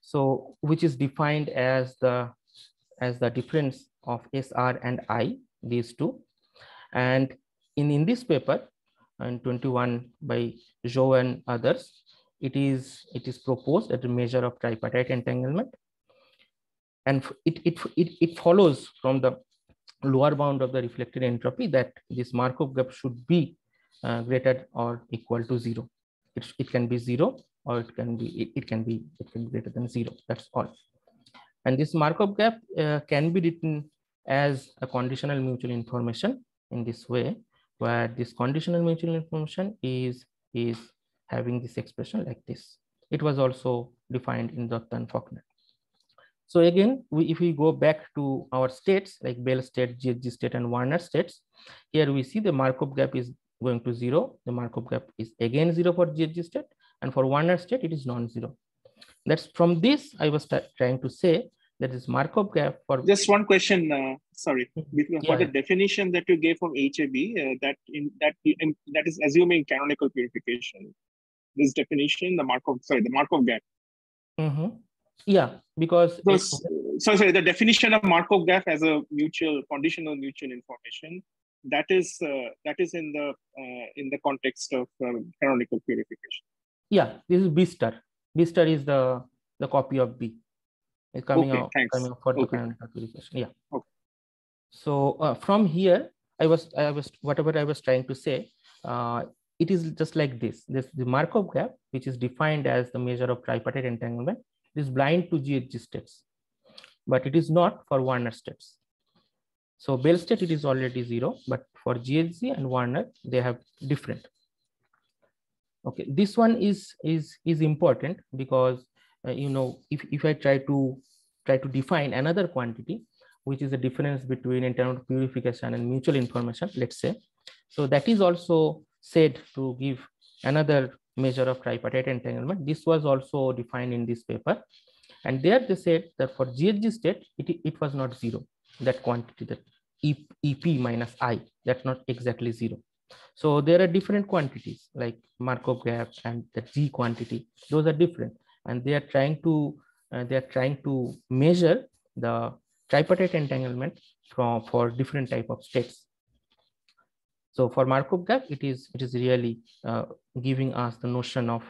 Speaker 2: so which is defined as the difference of SR and I, these two. And in this paper, in 21 by Zhou and others, it is proposed as a measure of tripartite entanglement, and it follows from the lower bound of the reflected entropy that this Markov gap should be greater or equal to 0. It can be 0, or it can be greater than 0. That's all. And this Markov gap can be written as a conditional mutual information in this way, where this conditional mutual information is having this expression like this. It was also defined in Dutta and Faulkner. So again, if we go back to our states like Bell state, GHG state, and Warner states, here we see the Markov gap is going to 0. The Markov gap is again 0 for GHG state, and for Warner state, it is non-zero. That's from this I was trying to say that is Markov gap for.
Speaker 4: Just one question, sorry, for the definition that you gave from HAB, that is assuming canonical purification. This definition, the Markov gap.
Speaker 2: Yeah, because
Speaker 4: sorry, the definition of Markov gap as a conditional mutual information, that is in the context of canonical purification.
Speaker 2: Yeah, this is B star. B star is the copy of B. It's coming out for the canonical purification. Yeah.
Speaker 4: Okay.
Speaker 2: So from here, I was whatever I was trying to say. It is just like this. The Markov gap, which is defined as the measure of tripartite entanglement, is blind to GHG states, but it is not for Warner states. So Bell state, it is already 0, but for GHG and Warner, they have different. Okay, this one is important because if I try to define another quantity, which is the difference between internal purification and mutual information, let's say. So that is also said to give another measure of tripartite entanglement. This was also defined in this paper. And there they said that for GHG state, it was not zero, that quantity, that EP minus I, that's not exactly zero. So there are different quantities like Markov gap and the G quantity, those are different. And they are trying to measure the tripartite entanglement for different type of states. So for Markov gap, it is really giving us the notion of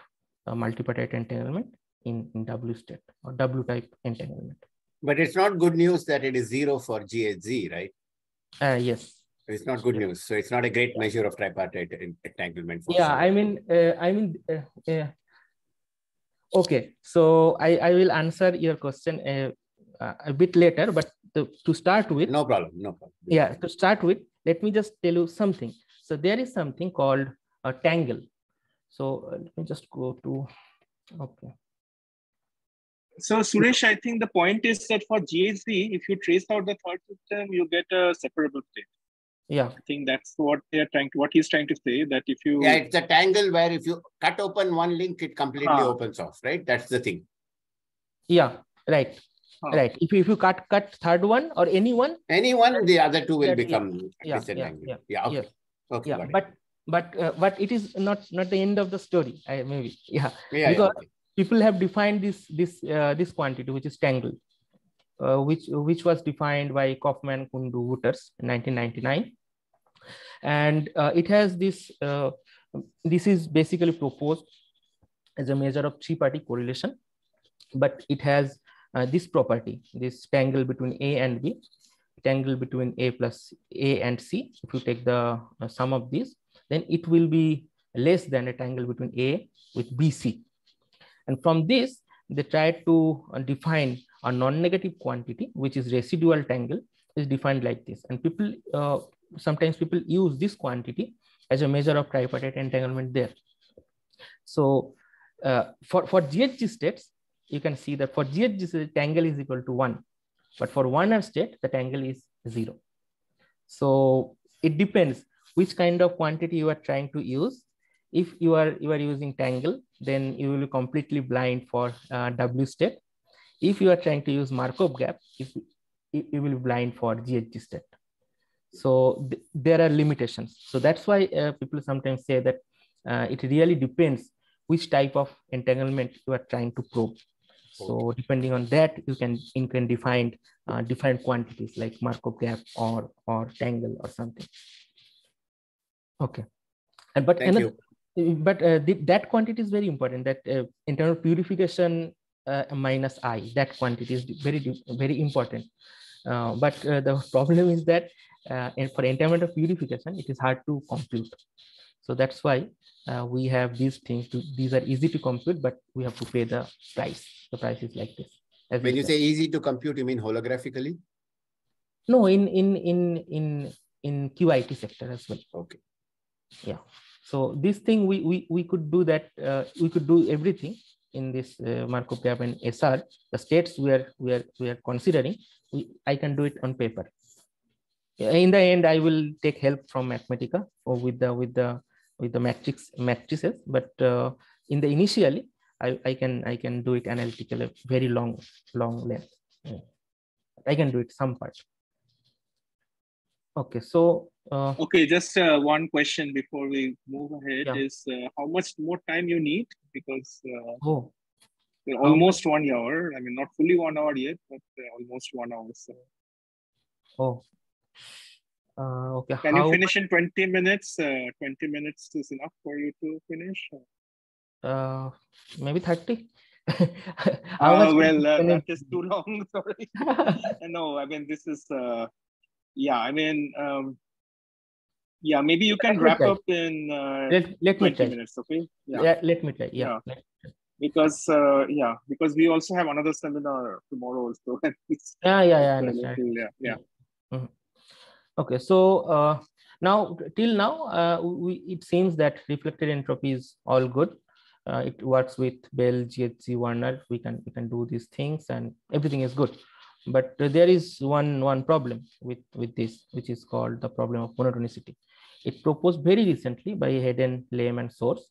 Speaker 2: multipartite entanglement in W state or W type entanglement.
Speaker 3: But it's not good news that it is zero for GHZ, right?
Speaker 2: Yes.
Speaker 3: It's not good news. So it's not a great measure of tripartite entanglement.
Speaker 2: Yeah, okay. So I will answer your question a bit later, but to start with.
Speaker 3: No problem.
Speaker 2: Yeah, to start with, let me just tell you something. So there is something called a tangle. So let me just go to, okay.
Speaker 4: So Suresh, I think the point is that for GHZ, if you trace out the third system, you get a separable state.
Speaker 2: Yeah,
Speaker 4: I think that's what he's trying to say, that if you...
Speaker 3: Yeah, it's a tangle where if you cut open one link, it completely opens off, right? That's the thing.
Speaker 2: Yeah, right. Right. If you cut third one or anyone,
Speaker 3: the other two will become disentangled.
Speaker 2: But it is not the end of the story. Maybe because people have defined this quantity, which is tangle, which was defined by Kaufman, Kundu, Wouters in 1999, and it has this. This is basically proposed as a measure of three-party correlation, but it has this property, this tangle between A and B, tangle between A plus A and C. If you take the sum of these, then it will be less than a tangle between A with BC. And from this, they tried to define a non-negative quantity, which is residual tangle, is defined like this. And people, sometimes people use this quantity as a measure of tripartite entanglement there. So for GHG states, you can see that for GHG, the tangle is equal to 1, but for 1R state, the tangle is 0. So it depends which kind of quantity you are trying to use. If you are using tangle, then you will be completely blind for W state. If you are trying to use Markov gap, you will be blind for GHG state. So there are limitations. So that's why people sometimes say that it really depends which type of entanglement you are trying to probe. So depending on that, you can define different quantities like Markov gap or tangle or something. Okay, and but that quantity is very important. That internal purification minus I, that quantity is very important. But the problem is that for entanglement of purification, it is hard to compute. So that's why we have these things. These are easy to compute, but we have to pay the price. The price is like this.
Speaker 3: When you say easy to compute, you mean holographically?
Speaker 2: No, in QIT sector as well.
Speaker 3: Okay.
Speaker 2: Yeah. So this thing we could do that. We could do everything in this Markov gap and SR. The states we are considering, I can do it on paper. In the end, I will take help from Mathematica or with the matrices, but in the initially I can do it analytically, very long length. I can do it some part. Okay, so
Speaker 4: okay, just one question before we move ahead is how much more time you need, because almost 1 hour. I mean, not fully 1 hour yet, but almost 1 hour. So.
Speaker 2: Okay.
Speaker 4: Can you finish in 20 minutes? 20 minutes is enough for you to finish?
Speaker 2: Maybe 30.
Speaker 4: Well, that is too long. Sorry. No, I mean, this is, maybe you can wrap up in
Speaker 2: let
Speaker 4: 20 minutes, okay?
Speaker 2: Let me try.
Speaker 4: Because we also have another seminar tomorrow also.
Speaker 2: I understand. Mm-hmm. Okay, so till now, it seems that reflected entropy is all good. It works with Bell, GHZ, Warner. We can do these things, and everything is good. But there is one problem with this, which is called the problem of monotonicity. It proposed very recently by Hayden, Lame, and Source.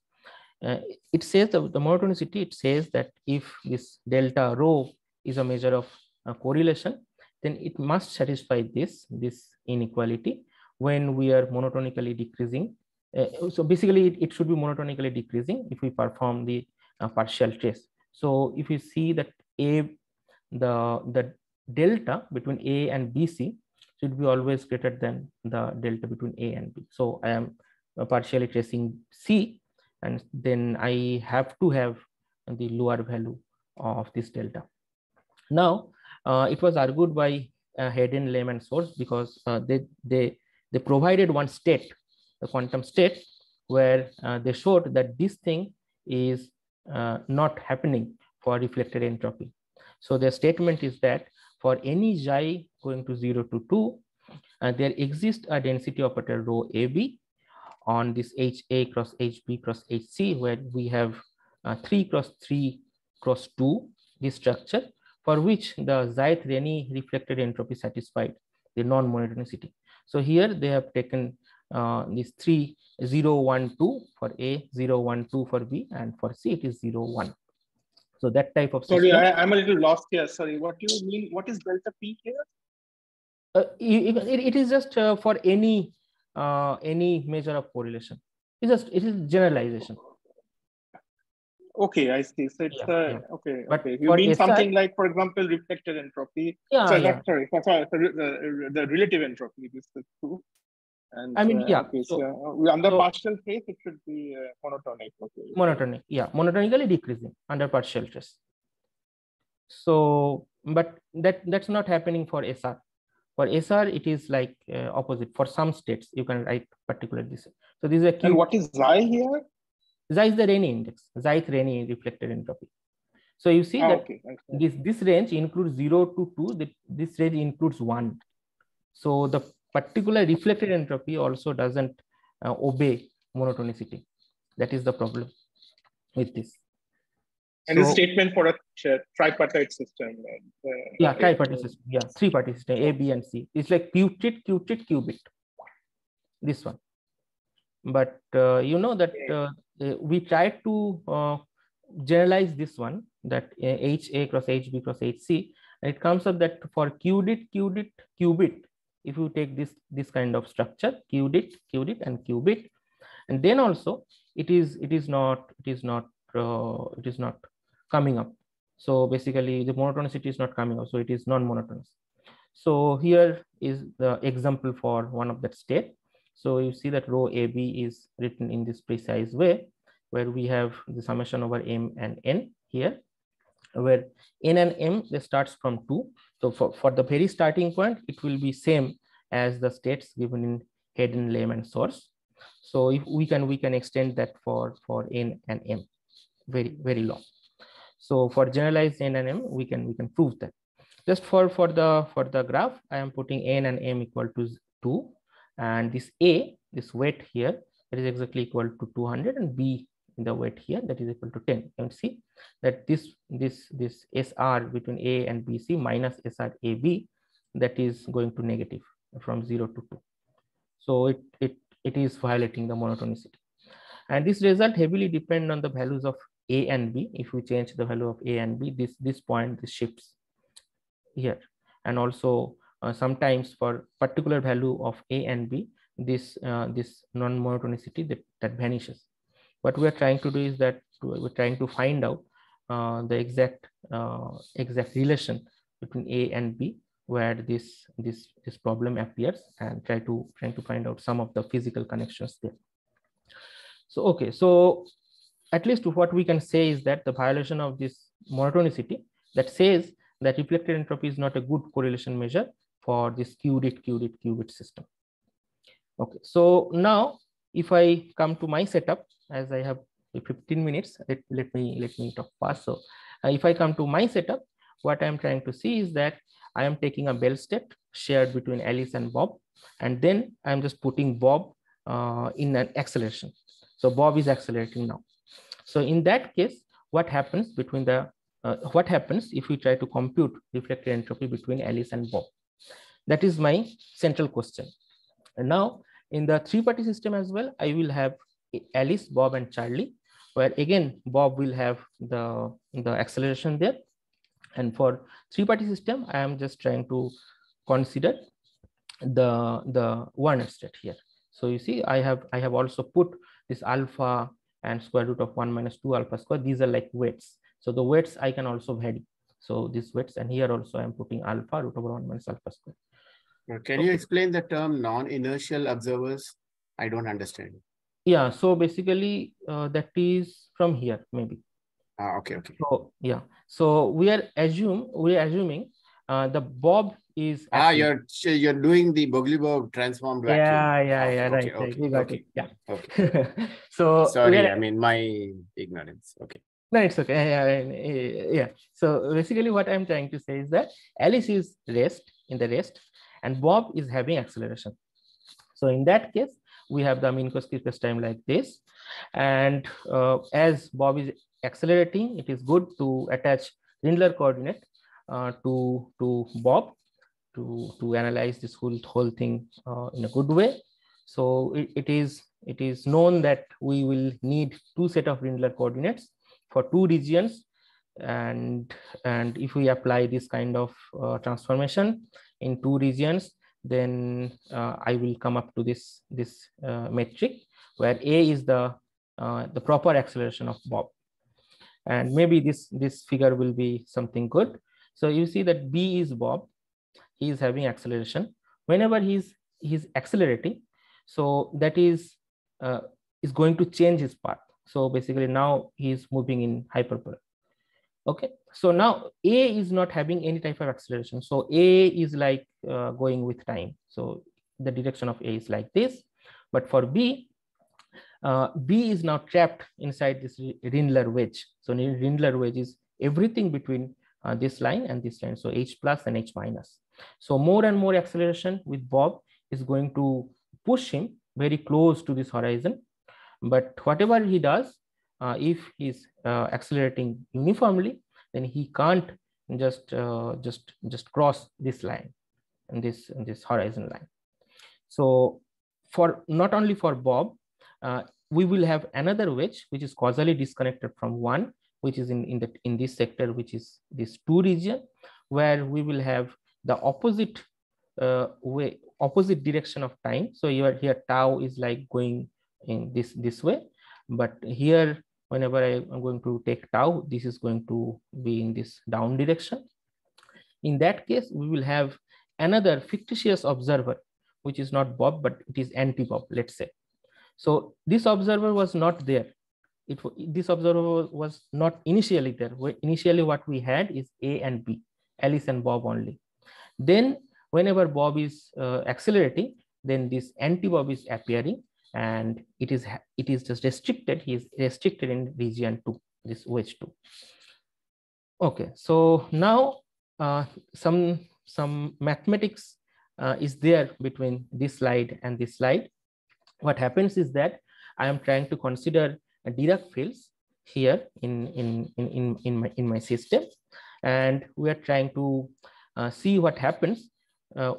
Speaker 2: It says the monotonicity, it says that if this delta rho is a measure of correlation, then it must satisfy this inequality when we are monotonically decreasing. So basically it should be monotonically decreasing if we perform the partial trace. So if you see that the delta between A and BC should be always greater than the delta between A and B. So I am partially tracing C, and then I have to have the lower value of this delta. Now, it was argued by Hayden, Lame, and Source because they provided one state, the quantum state, where they showed that this thing is not happening for reflected entropy. So their statement is that for any xi going to 0 to 2, there exists a density operator rho AB on this HA cross HB cross HC, where we have 3 cross 3 cross 2, this structure, for which the xi-Renyi reflected entropy satisfied the non-monotonicity. So here they have taken these 3, 0, 1, 2 for A, 0, 1, 2 for B, and for C it is 0, 1. So that type of
Speaker 4: Sorry,
Speaker 2: system.
Speaker 4: I'm a little lost here. Sorry, what do you mean? What is delta P here?
Speaker 2: It is just for any measure of correlation. It is generalization.
Speaker 4: Okay, I see. So it's okay.
Speaker 2: But
Speaker 4: okay. You mean something like, for example, reflected entropy?
Speaker 2: Yeah,
Speaker 4: sorry,
Speaker 2: yeah.
Speaker 4: Sorry, the relative entropy. This is true. And
Speaker 2: I mean, yeah.
Speaker 4: Okay, so under partial trace, it should be monotonic. Okay.
Speaker 2: Monotonic, yeah, monotonically decreasing under partial trace. So, but that's not happening for SR. For SR, it is like opposite. For some states, you can write particular this. So this is a.
Speaker 4: And what is xi here?
Speaker 2: Xi is the Renyi index. Xi-Renyi reflected entropy. So you see that this range includes 0 to 2. This range includes 1. So the particular reflected entropy also doesn't obey monotonicity. That is the problem with this.
Speaker 4: And this statement for a tripartite system.
Speaker 2: Yeah, tripartite system. Yeah, three-party system, A, B, and C. It's like qubit, qubit. This one. But you know that we tried to generalize this one, that HA cross HB cross HC, and it comes up that for qubit, if you take this kind of structure, qubit, and qubit, and then also it is not coming up. So basically the monotonicity is not coming up, so it is non-monotonous. So here is the example for one of that state. So you see that rho AB is written in this precise way, where we have the summation over M and N here, where N and M, they starts from 2. So for the very starting point, it will be same as the states given in Hayden, Lame, and Source. So if we can extend that for N and M very, very long. So for generalized N and M, we can prove that. Just for the graph, I am putting N and M equal to 2, and this A, this weight here, that is exactly equal to 200, and B in the weight here, that is equal to 10. You can see that this SR between A and BC minus SR AB, that is going to negative from 0 to 2. So it is violating the monotonicity. And this result heavily depends on the values of A and B. If we change the value of A and B, this point, this shifts here. And also sometimes for particular value of A and B, this non-monotonicity that vanishes. What we are trying to do is that we're trying to find out the exact relation between A and B, where this problem appears, and trying to find out some of the physical connections there. So okay, so at least what we can say is that the violation of this monotonicity that says that reflected entropy is not a good correlation measure for this qubit system. Okay, so now if I come to my setup, as I have 15 minutes, let me talk fast. So if I come to my setup, what I'm trying to see is that I am taking a Bell state shared between Alice and Bob, and then I'm just putting Bob in an acceleration. So Bob is accelerating now. So in that case, what happens between the what happens if we try to compute reflected entropy between Alice and Bob? That is my central question. And now in the three-party system as well, I will have Alice, Bob, and Charlie, where again Bob will have the acceleration there. And for three-party system, I am just trying to consider the one state here. So you see, I have also put this alpha and square root of 1 minus 2 alpha square. These are like weights. So the weights I can also vary. So these weights, and here also I am putting alpha root over 1 minus alpha square.
Speaker 3: Can you explain the term non-inertial observers? I don't understand.
Speaker 2: Yeah, so basically that is from here maybe.
Speaker 3: Okay.
Speaker 2: So yeah, so we are assuming the Bob is
Speaker 3: you're doing the Boglie-Borg transformed vacuum.
Speaker 2: Yeah,
Speaker 3: okay,
Speaker 2: right. We got it. Yeah.
Speaker 3: Okay.
Speaker 2: So
Speaker 3: sorry, I mean my ignorance. Okay.
Speaker 2: No, it's okay. Yeah. So basically what I'm trying to say is that Alice is in the rest, and Bob is having acceleration. So in that case, we have the Minkowski spacetime like this. And as Bob is accelerating, it is good to attach Rindler coordinate to Bob to analyze this whole thing in a good way. So it is known that we will need two set of Rindler coordinates for two regions, and if we apply this kind of transformation in two regions, then I will come up to this metric where A is the proper acceleration of Bob, and maybe this figure will be something good. So you see that B is Bob, he is having acceleration. Whenever he's accelerating, so that is going to change his path. So basically now he is moving in hyperbola. Okay, so now A is not having any type of acceleration. So A is like going with time. So the direction of A is like this. But for B, B is now trapped inside this Rindler wedge. So Rindler wedge is everything between this line and this line. So H plus and H minus. So more and more acceleration with Bob is going to push him very close to this horizon. But whatever he does, if he's accelerating uniformly, then he can't just cross this line and this horizon line. So for not only for Bob, we will have another wedge which is causally disconnected from one, which is in this sector, which is this 2 region, where we will have the opposite opposite direction of time. So here tau is like going in this way, but here whenever I am going to take tau, this is going to be in this down direction. In that case, we will have another fictitious observer, which is not Bob, but it is anti-Bob, let's say. So this observer was not there. This observer was not initially there. Initially what we had is A and B, Alice and Bob only. Then whenever Bob is accelerating, then this anti-Bob is appearing, and it is just restricted. He is restricted in region 2, this wedge 2. Okay, so now some mathematics is there between this slide and this slide. What happens is that I am trying to consider Dirac fields here in my system, and we are trying to see what happens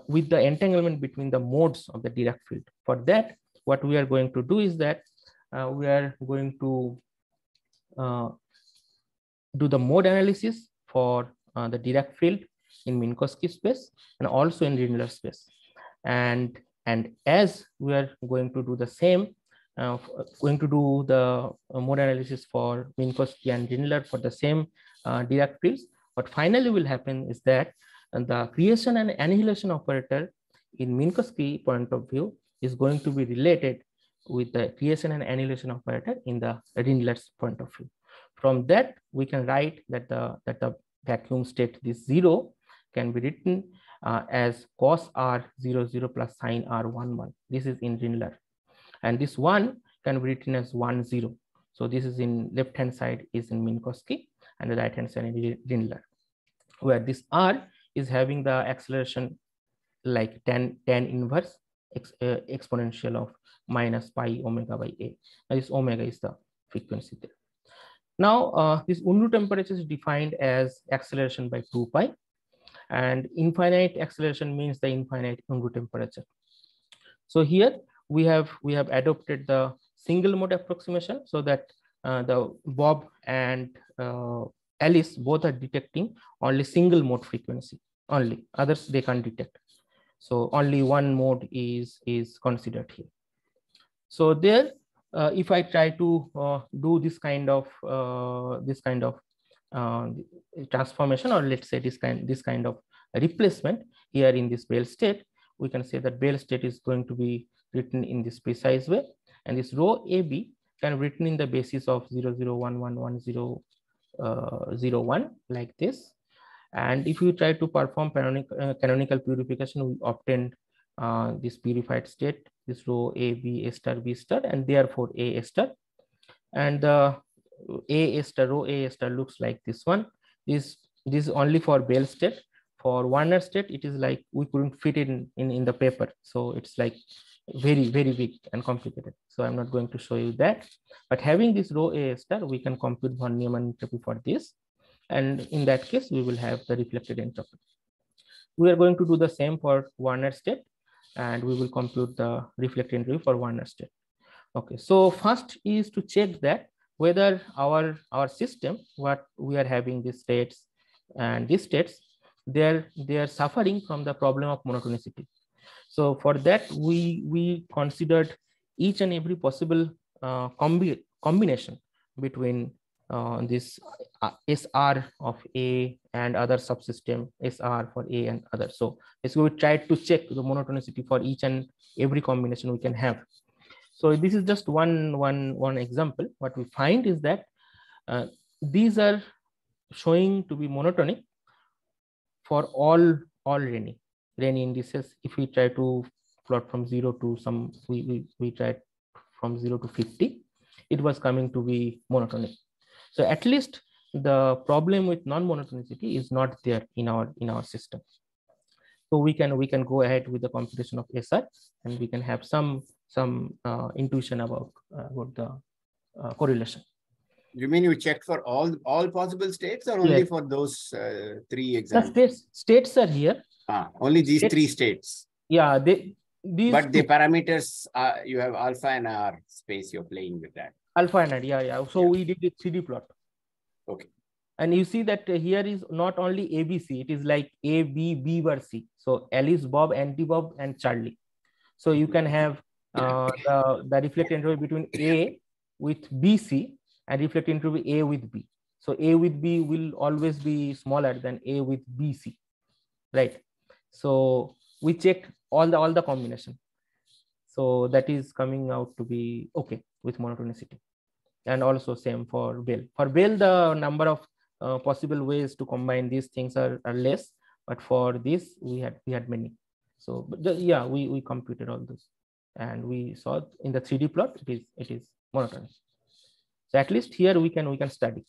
Speaker 2: with the entanglement between the modes of the Dirac field. For that, what we are going to do is that we are going to do the mode analysis for the Dirac field in Minkowski space and also in Rindler space. And as we are going to do the same, going to do the mode analysis for Minkowski and Rindler for the same Dirac fields, what finally will happen is that the creation and annihilation operator in Minkowski point of view is going to be related with the creation and annihilation operator in the Rindler's point of view. From that, we can write that the vacuum state, this 0, can be written as cos R00 plus sin R11. This is in Rindler. And this 1 can be written as 10. So this is in left-hand side is in Minkowski and the right-hand side in Rindler, where this R is having the acceleration like tan inverse exponential of minus pi omega by A. And this omega is the frequency there. Now, this Unruh temperature is defined as acceleration by 2 pi, and infinite acceleration means the infinite Unruh temperature. So here we have adopted the single mode approximation, so that the Bob and Alice both are detecting only single mode frequency, only others they can't detect. So only one mode is considered here. So there, if I try to do this kind of transformation, or let's say this kind of replacement here in this Bell state, we can say that Bell state is going to be written in this precise way, and this rho AB can be written in the basis of 0011101 like this. And if you try to perform canonical purification, we obtain this purified state, this rho A, B, A star, B star, and therefore A star. And the A star, rho A star looks like this one. This is only for Bell state. For Warner state, it is like we couldn't fit it in the paper. So it's like very, very big and complicated. So I'm not going to show you that. But having this rho A star, we can compute von Neumann entropy for this. And in that case, we will have the reflected entropy. We are going to do the same for Warner state, and we will compute the reflected entropy for Warner state. Okay, so first is to check that whether our system, what we are having these states and these states, they are suffering from the problem of monotonicity. So for that, we considered each and every possible combination between this SR of A and other subsystem SR for A and other. So we tried to check the monotonicity for each and every combination we can have. So this is just one example. What we find is that these are showing to be monotonic for all Renyi indices. If we try to plot from 0 to some, we tried from 0 to 50, it was coming to be monotonic. So at least the problem with non-monotonicity is not there in our system. So we can go ahead with the computation of SR, and we can have some intuition about the correlation.
Speaker 3: You mean you checked for all possible states, or only for those 3 examples?
Speaker 2: The states are here.
Speaker 3: Only these 3 states.
Speaker 2: Yeah, but
Speaker 3: the parameters you have alpha and R space. You're playing with that.
Speaker 2: Alpha and R, yeah. So we did a 3D plot.
Speaker 3: Okay.
Speaker 2: And you see that here is not only ABC, it is like A, B, B bar C. So Alice, Bob, Anti-Bob, and Charlie. So you can have the reflected entropy between A with BC and reflected entropy A with B. So A with B will always be smaller than A with BC, right? So we checked all the combination. So that is coming out to be okay with monotonicity. And also same for Bell. For Bell, the number of possible ways to combine these things are less, but for this we had many. So we computed all those, and we saw in the 3D plot it is monotonic. So at least here we can study.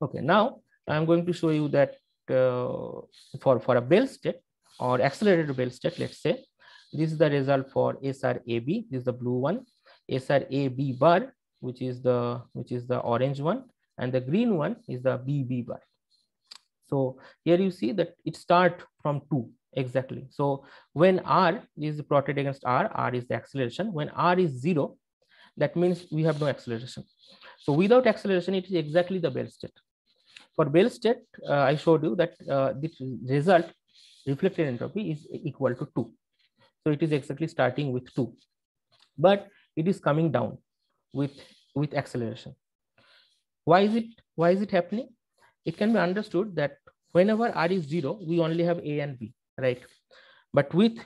Speaker 2: Okay, now I'm going to show you that for a Bell state or accelerated Bell state, let's say this is the result for SRAB. This is the blue one. SRAB bar, which is the orange one, and the green one is the BB bar. So here you see that it starts from 2 exactly. So when R is plotted against R is the acceleration. When R is 0, that means we have no acceleration. So without acceleration, it is exactly the Bell state. For Bell state, I showed you that the result reflected entropy is equal to 2. So it is exactly starting with 2, but it is coming down with acceleration. Why is it happening? It can be understood that whenever R is 0, we only have A and B, right? But with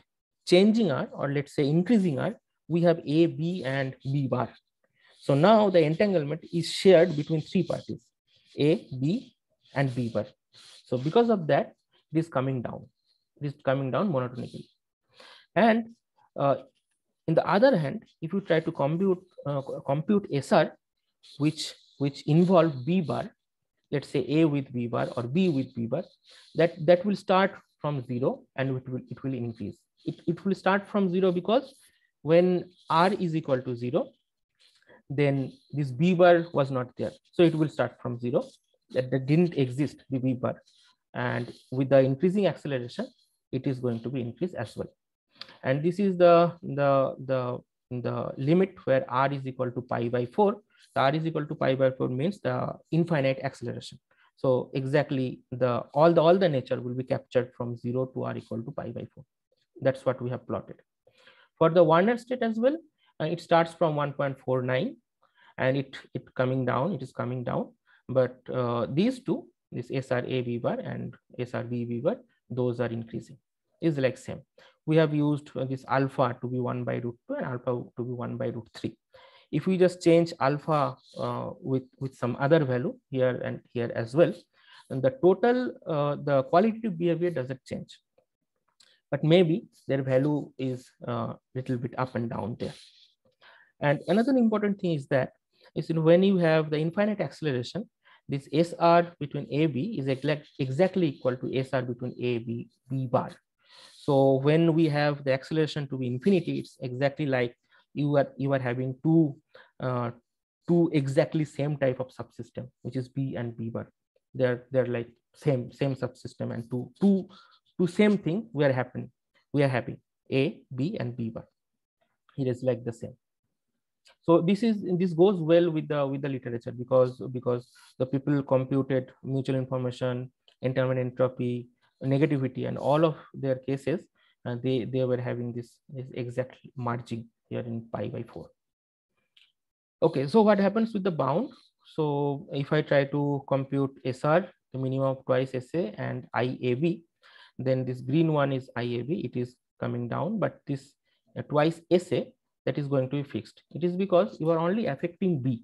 Speaker 2: changing R, or let's say increasing R, we have A, B, and B bar. So now the entanglement is shared between 3 parties, A, B, and B bar. So because of that, it is coming down. It is coming down monotonically. And in the other hand, if you try to compute SR, which involve B bar, let's say A with B bar or B with B bar, that will start from 0 and it will increase. It will start from 0 because when R is equal to 0, then this B bar was not there. So it will start from 0. That didn't exist, the B bar. And with the increasing acceleration, it is going to be increased as well. And this is the limit where r is equal to pi by 4. The r is equal to pi by 4 means the infinite acceleration. So exactly all the nature will be captured from 0 to r equal to pi by 4. That's what we have plotted. For the Warner state as well, it starts from 1.49 and it is coming down. But these two, this SRA V bar and SRB V bar, those are increasing. Is like same. We have used this alpha to be 1 by root 2 and alpha to be 1 by root 3. If we just change alpha with some other value here and here as well, and the total the qualitative behavior doesn't change, but maybe their value is little bit up and down there. And another important thing is that when you have the infinite acceleration, this SR between AB is exactly equal to SR between AB B bar. So when we have the acceleration to be infinity, it's exactly like you are having two exactly same type of subsystem, which is B and B bar. They're like same subsystem, and two same thing we are having A, B, and B bar. It is like the same. So this goes well with the literature, because the people computed mutual information, entanglement entropy, negativity, and all of their cases, and they were having this exact merging here in pi by 4. Okay, so what happens with the bound? So if I try to compute SR, the minimum of twice SA, and IAB, then this green one is IAB, it is coming down, but this twice SA, that is going to be fixed. It is because you are only affecting B.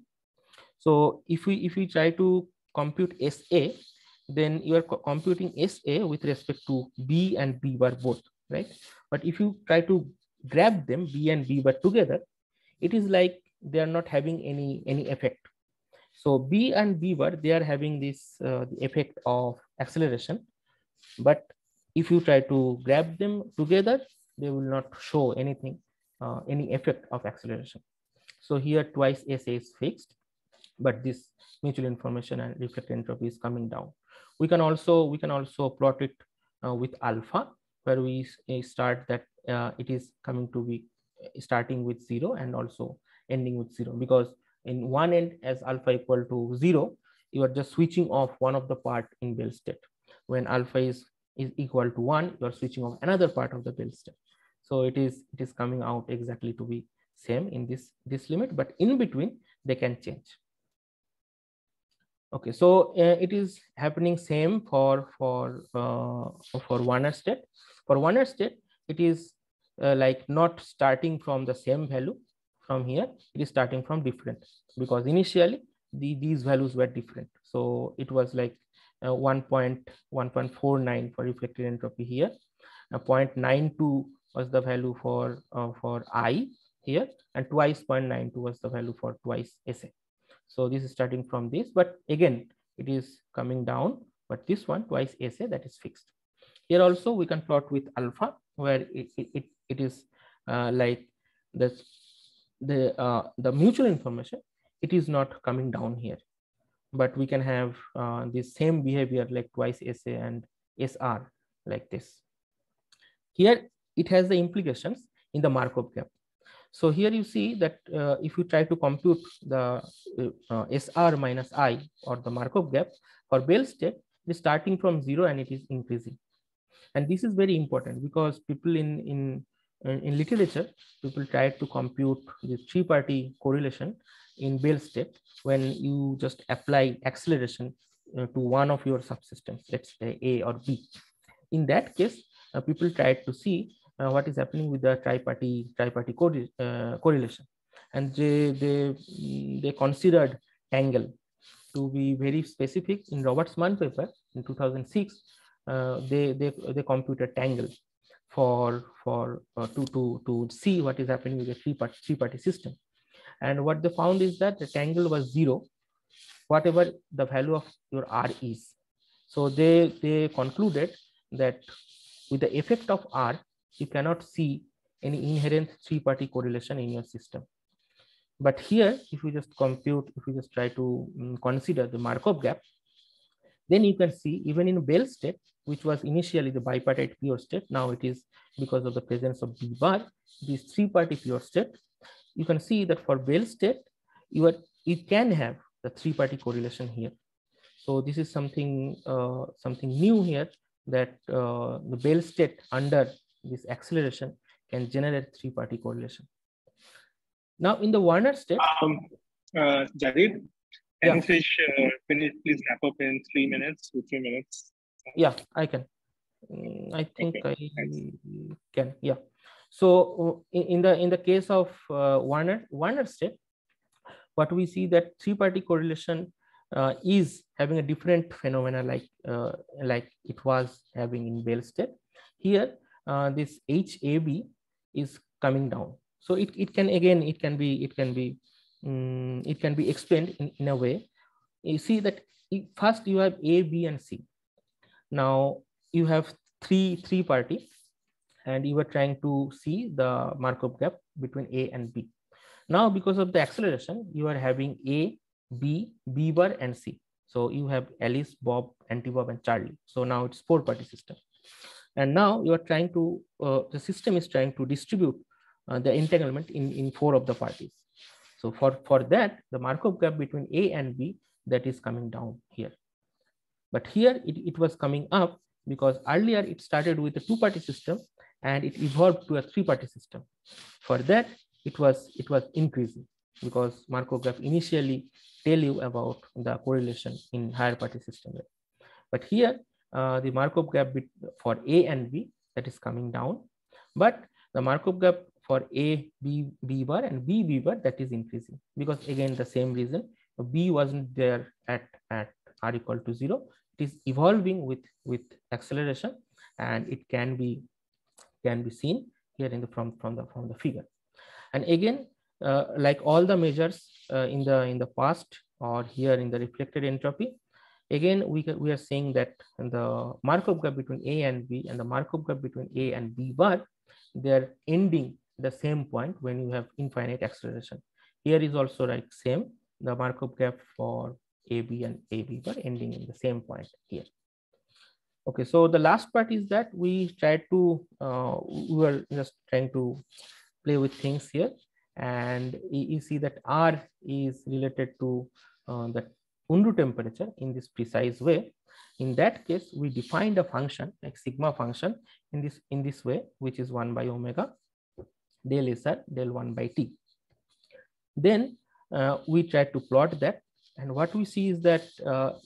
Speaker 2: So if we try to compute SA, then you are computing SA with respect to B and B bar both, right? But if you try to grab them, B and B bar together, it is like they are not having any effect. So B and B bar, they are having this the effect of acceleration, but if you try to grab them together, they will not show anything, any effect of acceleration. So here twice SA is fixed, but this mutual information and reflected entropy is coming down. We can also plot it with alpha, where we start that it is coming to be starting with 0 and also ending with 0, because in one end, as alpha equal to 0, you are just switching off one of the part in Bell state. When alpha is equal to 1, you are switching off another part of the Bell state. So it is coming out exactly to be same in this limit, but in between they can change. Okay, so it is happening same for Warner state. For Warner state, it is like not starting from the same value from here. It is starting from different, because initially these values were different. So it was like 1.49 for reflected entropy here. 0.92 was the value for I here, and twice 0.92 was the value for twice SA. So this is starting from this, but again, it is coming down, but this one twice SA, that is fixed. Here also we can plot with alpha, where it is like the mutual information, it is not coming down here, but we can have the same behavior like twice SA and SR like this. Here it has the implications in the Markov gap. So here you see that if you try to compute the SR minus I, or the Markov gap for Bell state, it is starting from 0 and it is increasing. And this is very important, because people in literature, people try to compute the three-party correlation in Bell state when you just apply acceleration to one of your subsystems, let's say A or B. In that case, people tried to see what is happening with the tri-party correlation, and they considered tangle to be very specific. In Roberts-Mann paper in 2006, they computed tangle to see what is happening with the three-party system, and what they found is that the tangle was 0, whatever the value of your R is. So they concluded that with the effect of R, you cannot see any inherent three-party correlation in your system. But here, if you just compute, if you just try to consider the Markov gap, then you can see even in Bell state, which was initially the bipartite pure state, now it is because of the presence of B bar, this three-party pure state. You can see that for Bell state, you can have the three-party correlation here. So this is something new here, that the Bell state under this acceleration can generate three-party correlation. Now in the Warner state,
Speaker 4: Jaydeep, can you please wrap up in 3 minutes, 2-3 minutes?
Speaker 2: Yeah, I can. I think
Speaker 4: okay,
Speaker 2: I can. Yeah. So in the case of Warner state, what we see that three-party correlation is having a different phenomena like it was having in Bell state. Here, this HAB is coming down. So it can be explained in a way. You see that first you have A, B, and C. Now you have three party, and you are trying to see the Markov gap between A and B. Now, because of the acceleration, you are having A, B, B bar, and C. So you have Alice, Bob, Anti-Bob, and Charlie. So now it's four-party system. And now you are trying to, the system is trying to distribute the entanglement in four of the parties. So for that, the Markov gap between A and B, that is coming down here. But here it was coming up because earlier it started with a two-party system and it evolved to a three-party system. For that, it was increasing because Markov graph initially tell you about the correlation in higher party system. But here the Markov gap for A and B, that is coming down, but the Markov gap for A, B, B bar and B, B bar, that is increasing because again the same reason, B wasn't there at r equal to 0. It is evolving with acceleration, and it can be seen here in the from the figure. And again, like all the measures in the past or here in the reflected entropy, again we are saying that the Markov gap between A and B and the Markov gap between A and B bar, they are ending the same point when you have infinite acceleration. Here is also like same, the Markov gap for AB and AB bar ending in the same point here. Okay, so the last part is that we tried to we were just trying to play with things here, and you see that R is related to the Unruh temperature in this precise way. In that case, we defined a function like sigma function in this way, which is 1 by omega del SR del 1 by T. Then we tried to plot that, and what we see is that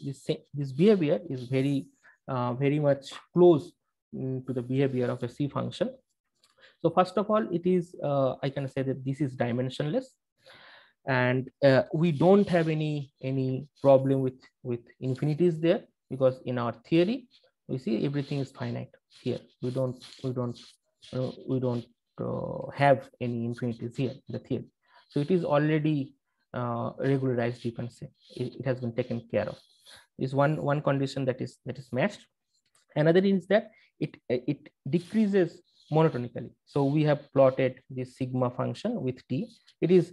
Speaker 2: this behavior is very much close to the behavior of a C function. So first of all, it is I can say that this is dimensionless, and we don't have any problem with infinities there, because in our theory we see everything is finite here. We don't have any infinities here in the theory. So it is already regularized, you can say. It has been taken care of. Is one condition that is matched. Another is that it decreases monotonically. So we have plotted this sigma function with T. It is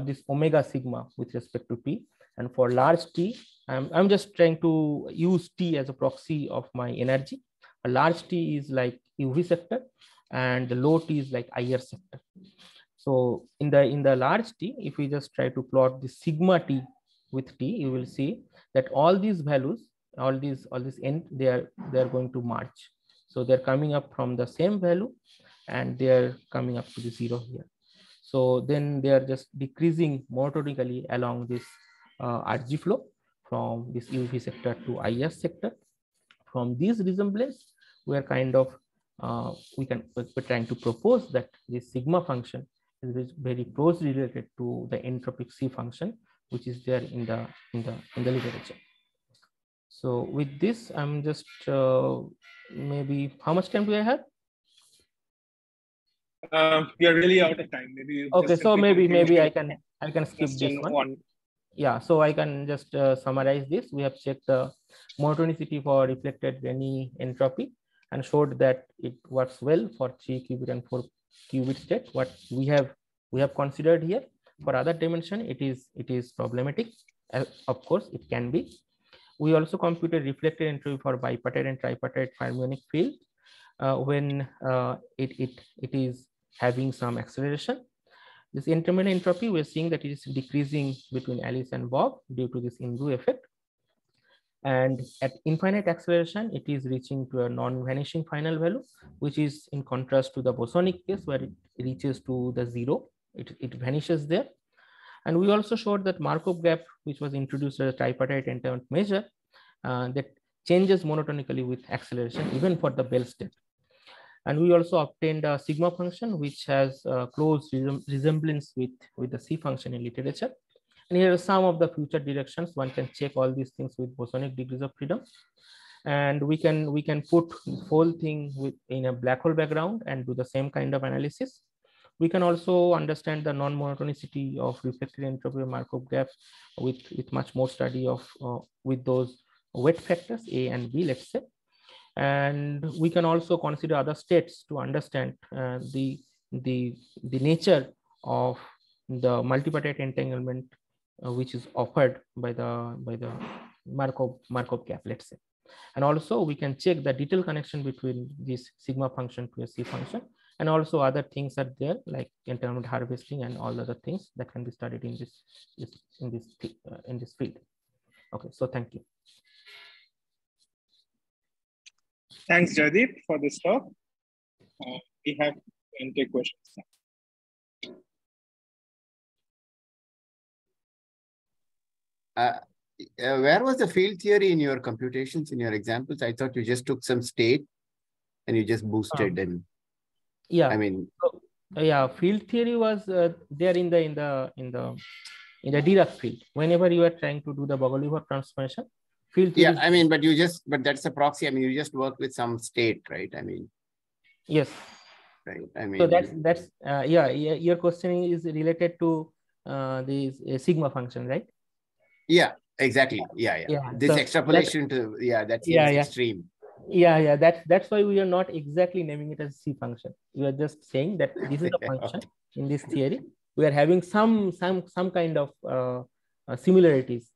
Speaker 2: this omega sigma with respect to T. And for large T, I'm just trying to use T as a proxy of my energy. A large T is like UV sector, and the low T is like IR sector. So in the large T, if we just try to plot the sigma T with T, you will see that all these values, all these n, they are going to march. So they're coming up from the same value, and they're coming up to the 0 here. So then they are just decreasing monotonically along this RG flow from this UV sector to IS sector. From this resemblance, we are kind of we're trying to propose that this sigma function is very closely related to the entropic C function, which is there in the literature. So with this, I'm just maybe, how much time do I have?
Speaker 4: We are really out of time. Maybe
Speaker 2: okay. So maybe I can skip this one. Yeah. So I can just summarize this. We have checked the monotonicity for reflected Renyi entropy and showed that it works well for 3 qubit and 4 qubit state. What we have considered here, For other dimension, it is problematic. Of course, it can be. We also computed reflected entropy for bipartite and tripartite fermionic field when it is having some acceleration. This intermittent entropy, we're seeing that it is decreasing between Alice and Bob due to this in-brew effect. And at infinite acceleration, it is reaching to a non-vanishing final value, which is in contrast to the bosonic case where it reaches to the zero. It vanishes there. And we also showed that Markov gap, which was introduced as a tripartite entanglement measure, that changes monotonically with acceleration, even for the Bell state. And we also obtained a sigma function, which has close resemblance with the C function in literature. And here are some of the future directions. One can check all these things with bosonic degrees of freedom. And we can put this whole thing in a black hole background and do the same kind of analysis. We can also understand the non-monotonicity of reflected entropy of Markov gap with much more study of with those weight factors A and B, let's say. And we can also consider other states to understand the nature of the multipartite entanglement which is offered by the Markov gap, let's say. And also we can check the detailed connection between this sigma function to a C function, and also other things are there like entanglement harvesting and all other things that can be studied in this field. Okay, so thank you.
Speaker 4: Thanks, Jaydeep, for this talk. We have can take questions
Speaker 3: now. Where was the field theory in your computations, in your examples? I thought you just took some state and you just boosted and
Speaker 2: yeah.
Speaker 3: I mean,
Speaker 2: yeah, field theory was there in the Dirac field. Whenever you are trying to do the Bogoliubov transformation, field theory.
Speaker 3: Yeah, I mean, but that's a proxy. I mean, you just work with some state, right? I mean,
Speaker 2: yes.
Speaker 3: Right. I mean,
Speaker 2: so that's yeah. Your question is related to the sigma function, right?
Speaker 3: Yeah. Exactly. Yeah. This so extrapolation that seems extreme.
Speaker 2: Yeah. That's why we are not exactly naming it as C function. We are just saying that this is a function in this theory. We are having some kind of similarities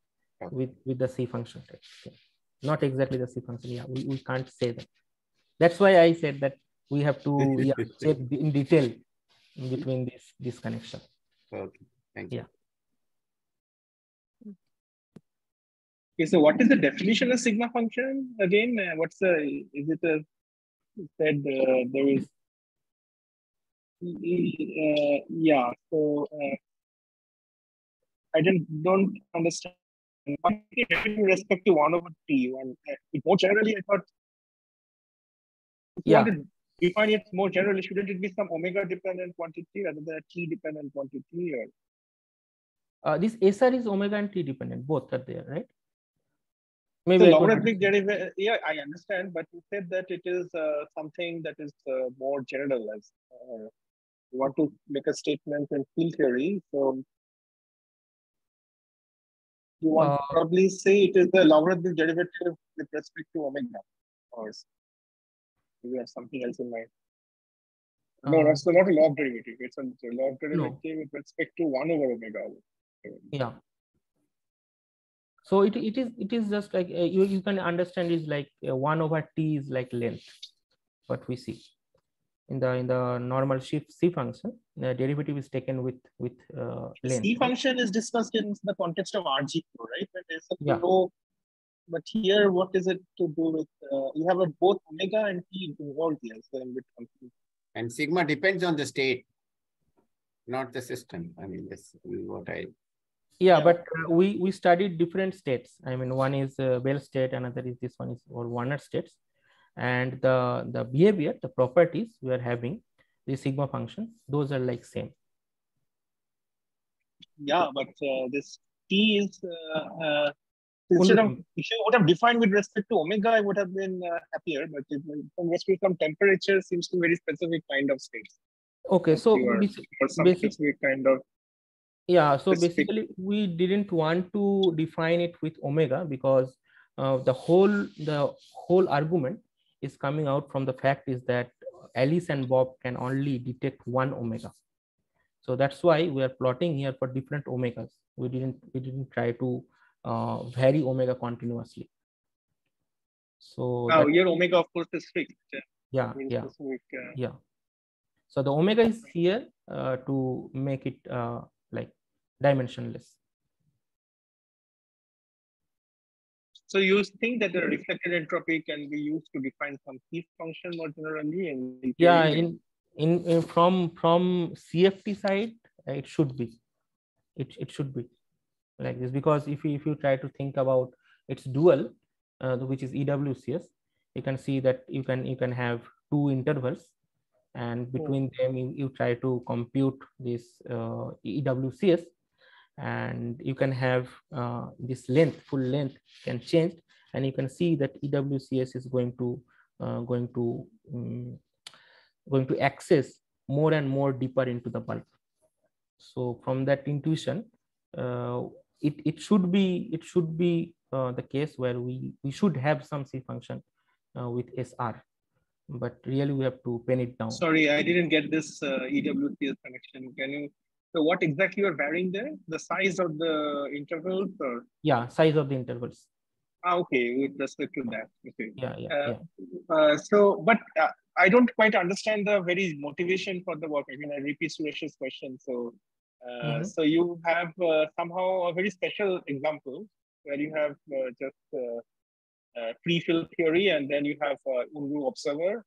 Speaker 2: with the C function. Okay. Not exactly the C function. Yeah, we can't say that. That's why I said that we have to check in detail between this connection.
Speaker 3: Okay. Thank you.
Speaker 2: Yeah.
Speaker 4: Okay, so what is the definition of sigma function again? What's the, is it a, said there is, yeah, so I don't understand. With respect to 1 over t, and more generally, I thought, if you want to define it more generally, shouldn't it be some omega dependent quantity rather than a t dependent quantity? Or
Speaker 2: this SR is omega and t dependent, both are there, right?
Speaker 4: Maybe so logarithmic derivative, yeah, I understand, but you said that it is something that is more generalized. You want to make a statement in field theory, so you want to probably say it is the logarithmic derivative with respect to omega, or you have something else in mind. No, that's not a log derivative. It's a log derivative with respect to 1 over omega.
Speaker 2: Yeah. So it is just like you can understand is like 1 over t is like length. What we see in the normal shift C function, the derivative is taken with length.
Speaker 4: C function is discussed in the context of RG flow, right? When there's a flow, but here what is it to do with? You have both omega and t involved here. So
Speaker 3: and sigma depends on the state, not the system. I mean, this is what I.
Speaker 2: Yeah, but we studied different states. I mean, one is Bell state, another is this one is or Warner states, and the behavior, the properties we are having, the sigma function, those are like same.
Speaker 4: Yeah, but this t is instead of, if you would have defined with respect to omega, I would have been happier. But with respect to temperature, seems to very specific kind of states.
Speaker 2: Okay, so
Speaker 4: specific kind of.
Speaker 2: Yeah, so basically we didn't want to define it with omega because the whole argument is coming out from the fact is that Alice and Bob can only detect 1 omega. So that's why we are plotting here for different omegas. We didn't try to vary omega continuously. So
Speaker 4: your omega, of course, is fixed.
Speaker 2: Yeah. So the omega is here to make it like dimensionless.
Speaker 4: So you think that the reflected entropy can be used to define some key function more generally?
Speaker 2: From CFT side, it should be. It should be like this, because if you try to think about its dual, which is EWCS, you can see that you can have two intervals, and between them you try to compute this EWCS, and you can have this full length can change, and you can see that EWCS is going to access more and more deeper into the bulk. So from that intuition, it should be the case where we should have some C function with SR, but really we have to pen it down.
Speaker 4: Sorry, I didn't get this EWCS connection. Can you? So what exactly you are varying there? The size of the intervals, or?
Speaker 2: Yeah, size of the intervals.
Speaker 4: Okay, with respect to that. Okay.
Speaker 2: But
Speaker 4: I don't quite understand the very motivation for the work. I mean, I repeat Suresh's question. So, so you have somehow a very special example where you have just pre-fill theory, and then you have Unruh observer.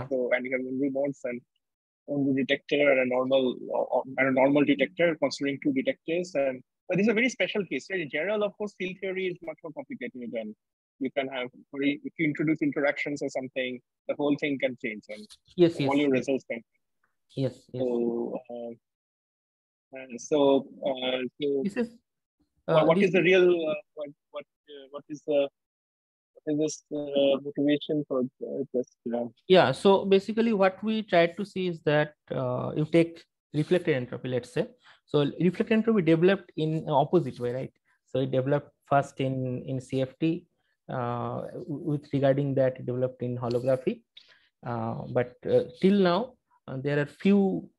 Speaker 4: So, and you have Unruh modes and Unruh detector and a normal detector, considering two detectors. But this is a very special case. In general, of course, field theory is much more complicated than you can have. If you introduce interactions or something, the whole thing can change, and all your results can. So,
Speaker 2: this is
Speaker 4: what is the real what is this motivation for this?
Speaker 2: Yeah. So basically, what we tried to see is that you take reflected entropy, let's say. So reflected entropy developed in opposite way, right? So it developed first in CFT. With regarding that, it developed in holography. But till now, there are few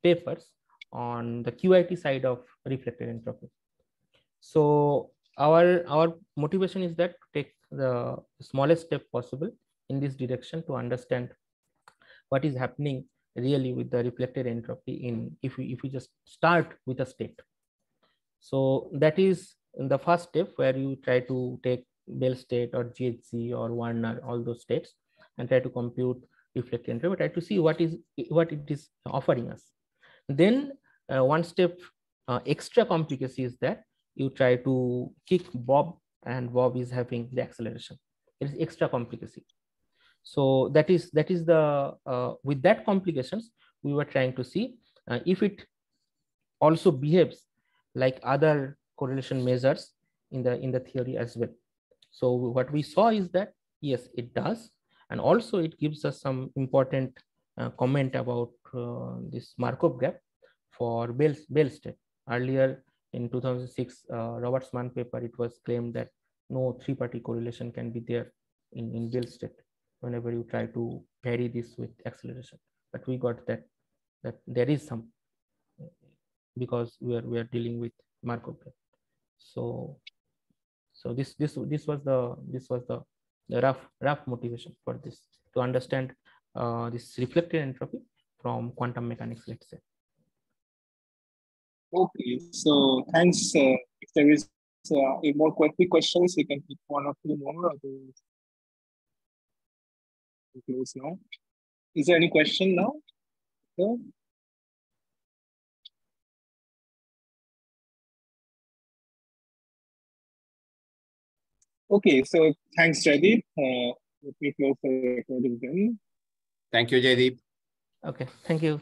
Speaker 2: papers on the QIT side of reflected entropy. So our motivation is that to take the smallest step possible in this direction to understand what is happening really with the reflected entropy if we just start with a state. So that is the first step, where you try to take Bell state or GHZ or Warner, all those states, and try to compute reflected entropy, try to see what it is offering us. Then one step extra complicacy is that you try to kick Bob, and Bob is having the acceleration. It is extra complicacy. So that is the with that complications, we were trying to see if it also behaves like other correlation measures in the theory as well. So what we saw is that yes, it does, and also it gives us some important comment about this Markov gap for Bell state. Earlier in 2006 Roberts-Mann paper, it was claimed that no three-party correlation can be there in Bell state whenever you try to vary this with acceleration. But we got that there is some, because we are dealing with Markov gap. So this was the rough motivation for this, to understand this reflected entropy from quantum mechanics, let's say.
Speaker 4: Okay, so thanks. If there is more quick questions, you can pick one or two more. Close now. Is there any question now? No? Okay, so thanks, Jaydeep. Let me close the recording then.
Speaker 3: Thank you, Jaydeep.
Speaker 2: Okay, thank you.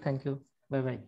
Speaker 2: Bye-bye.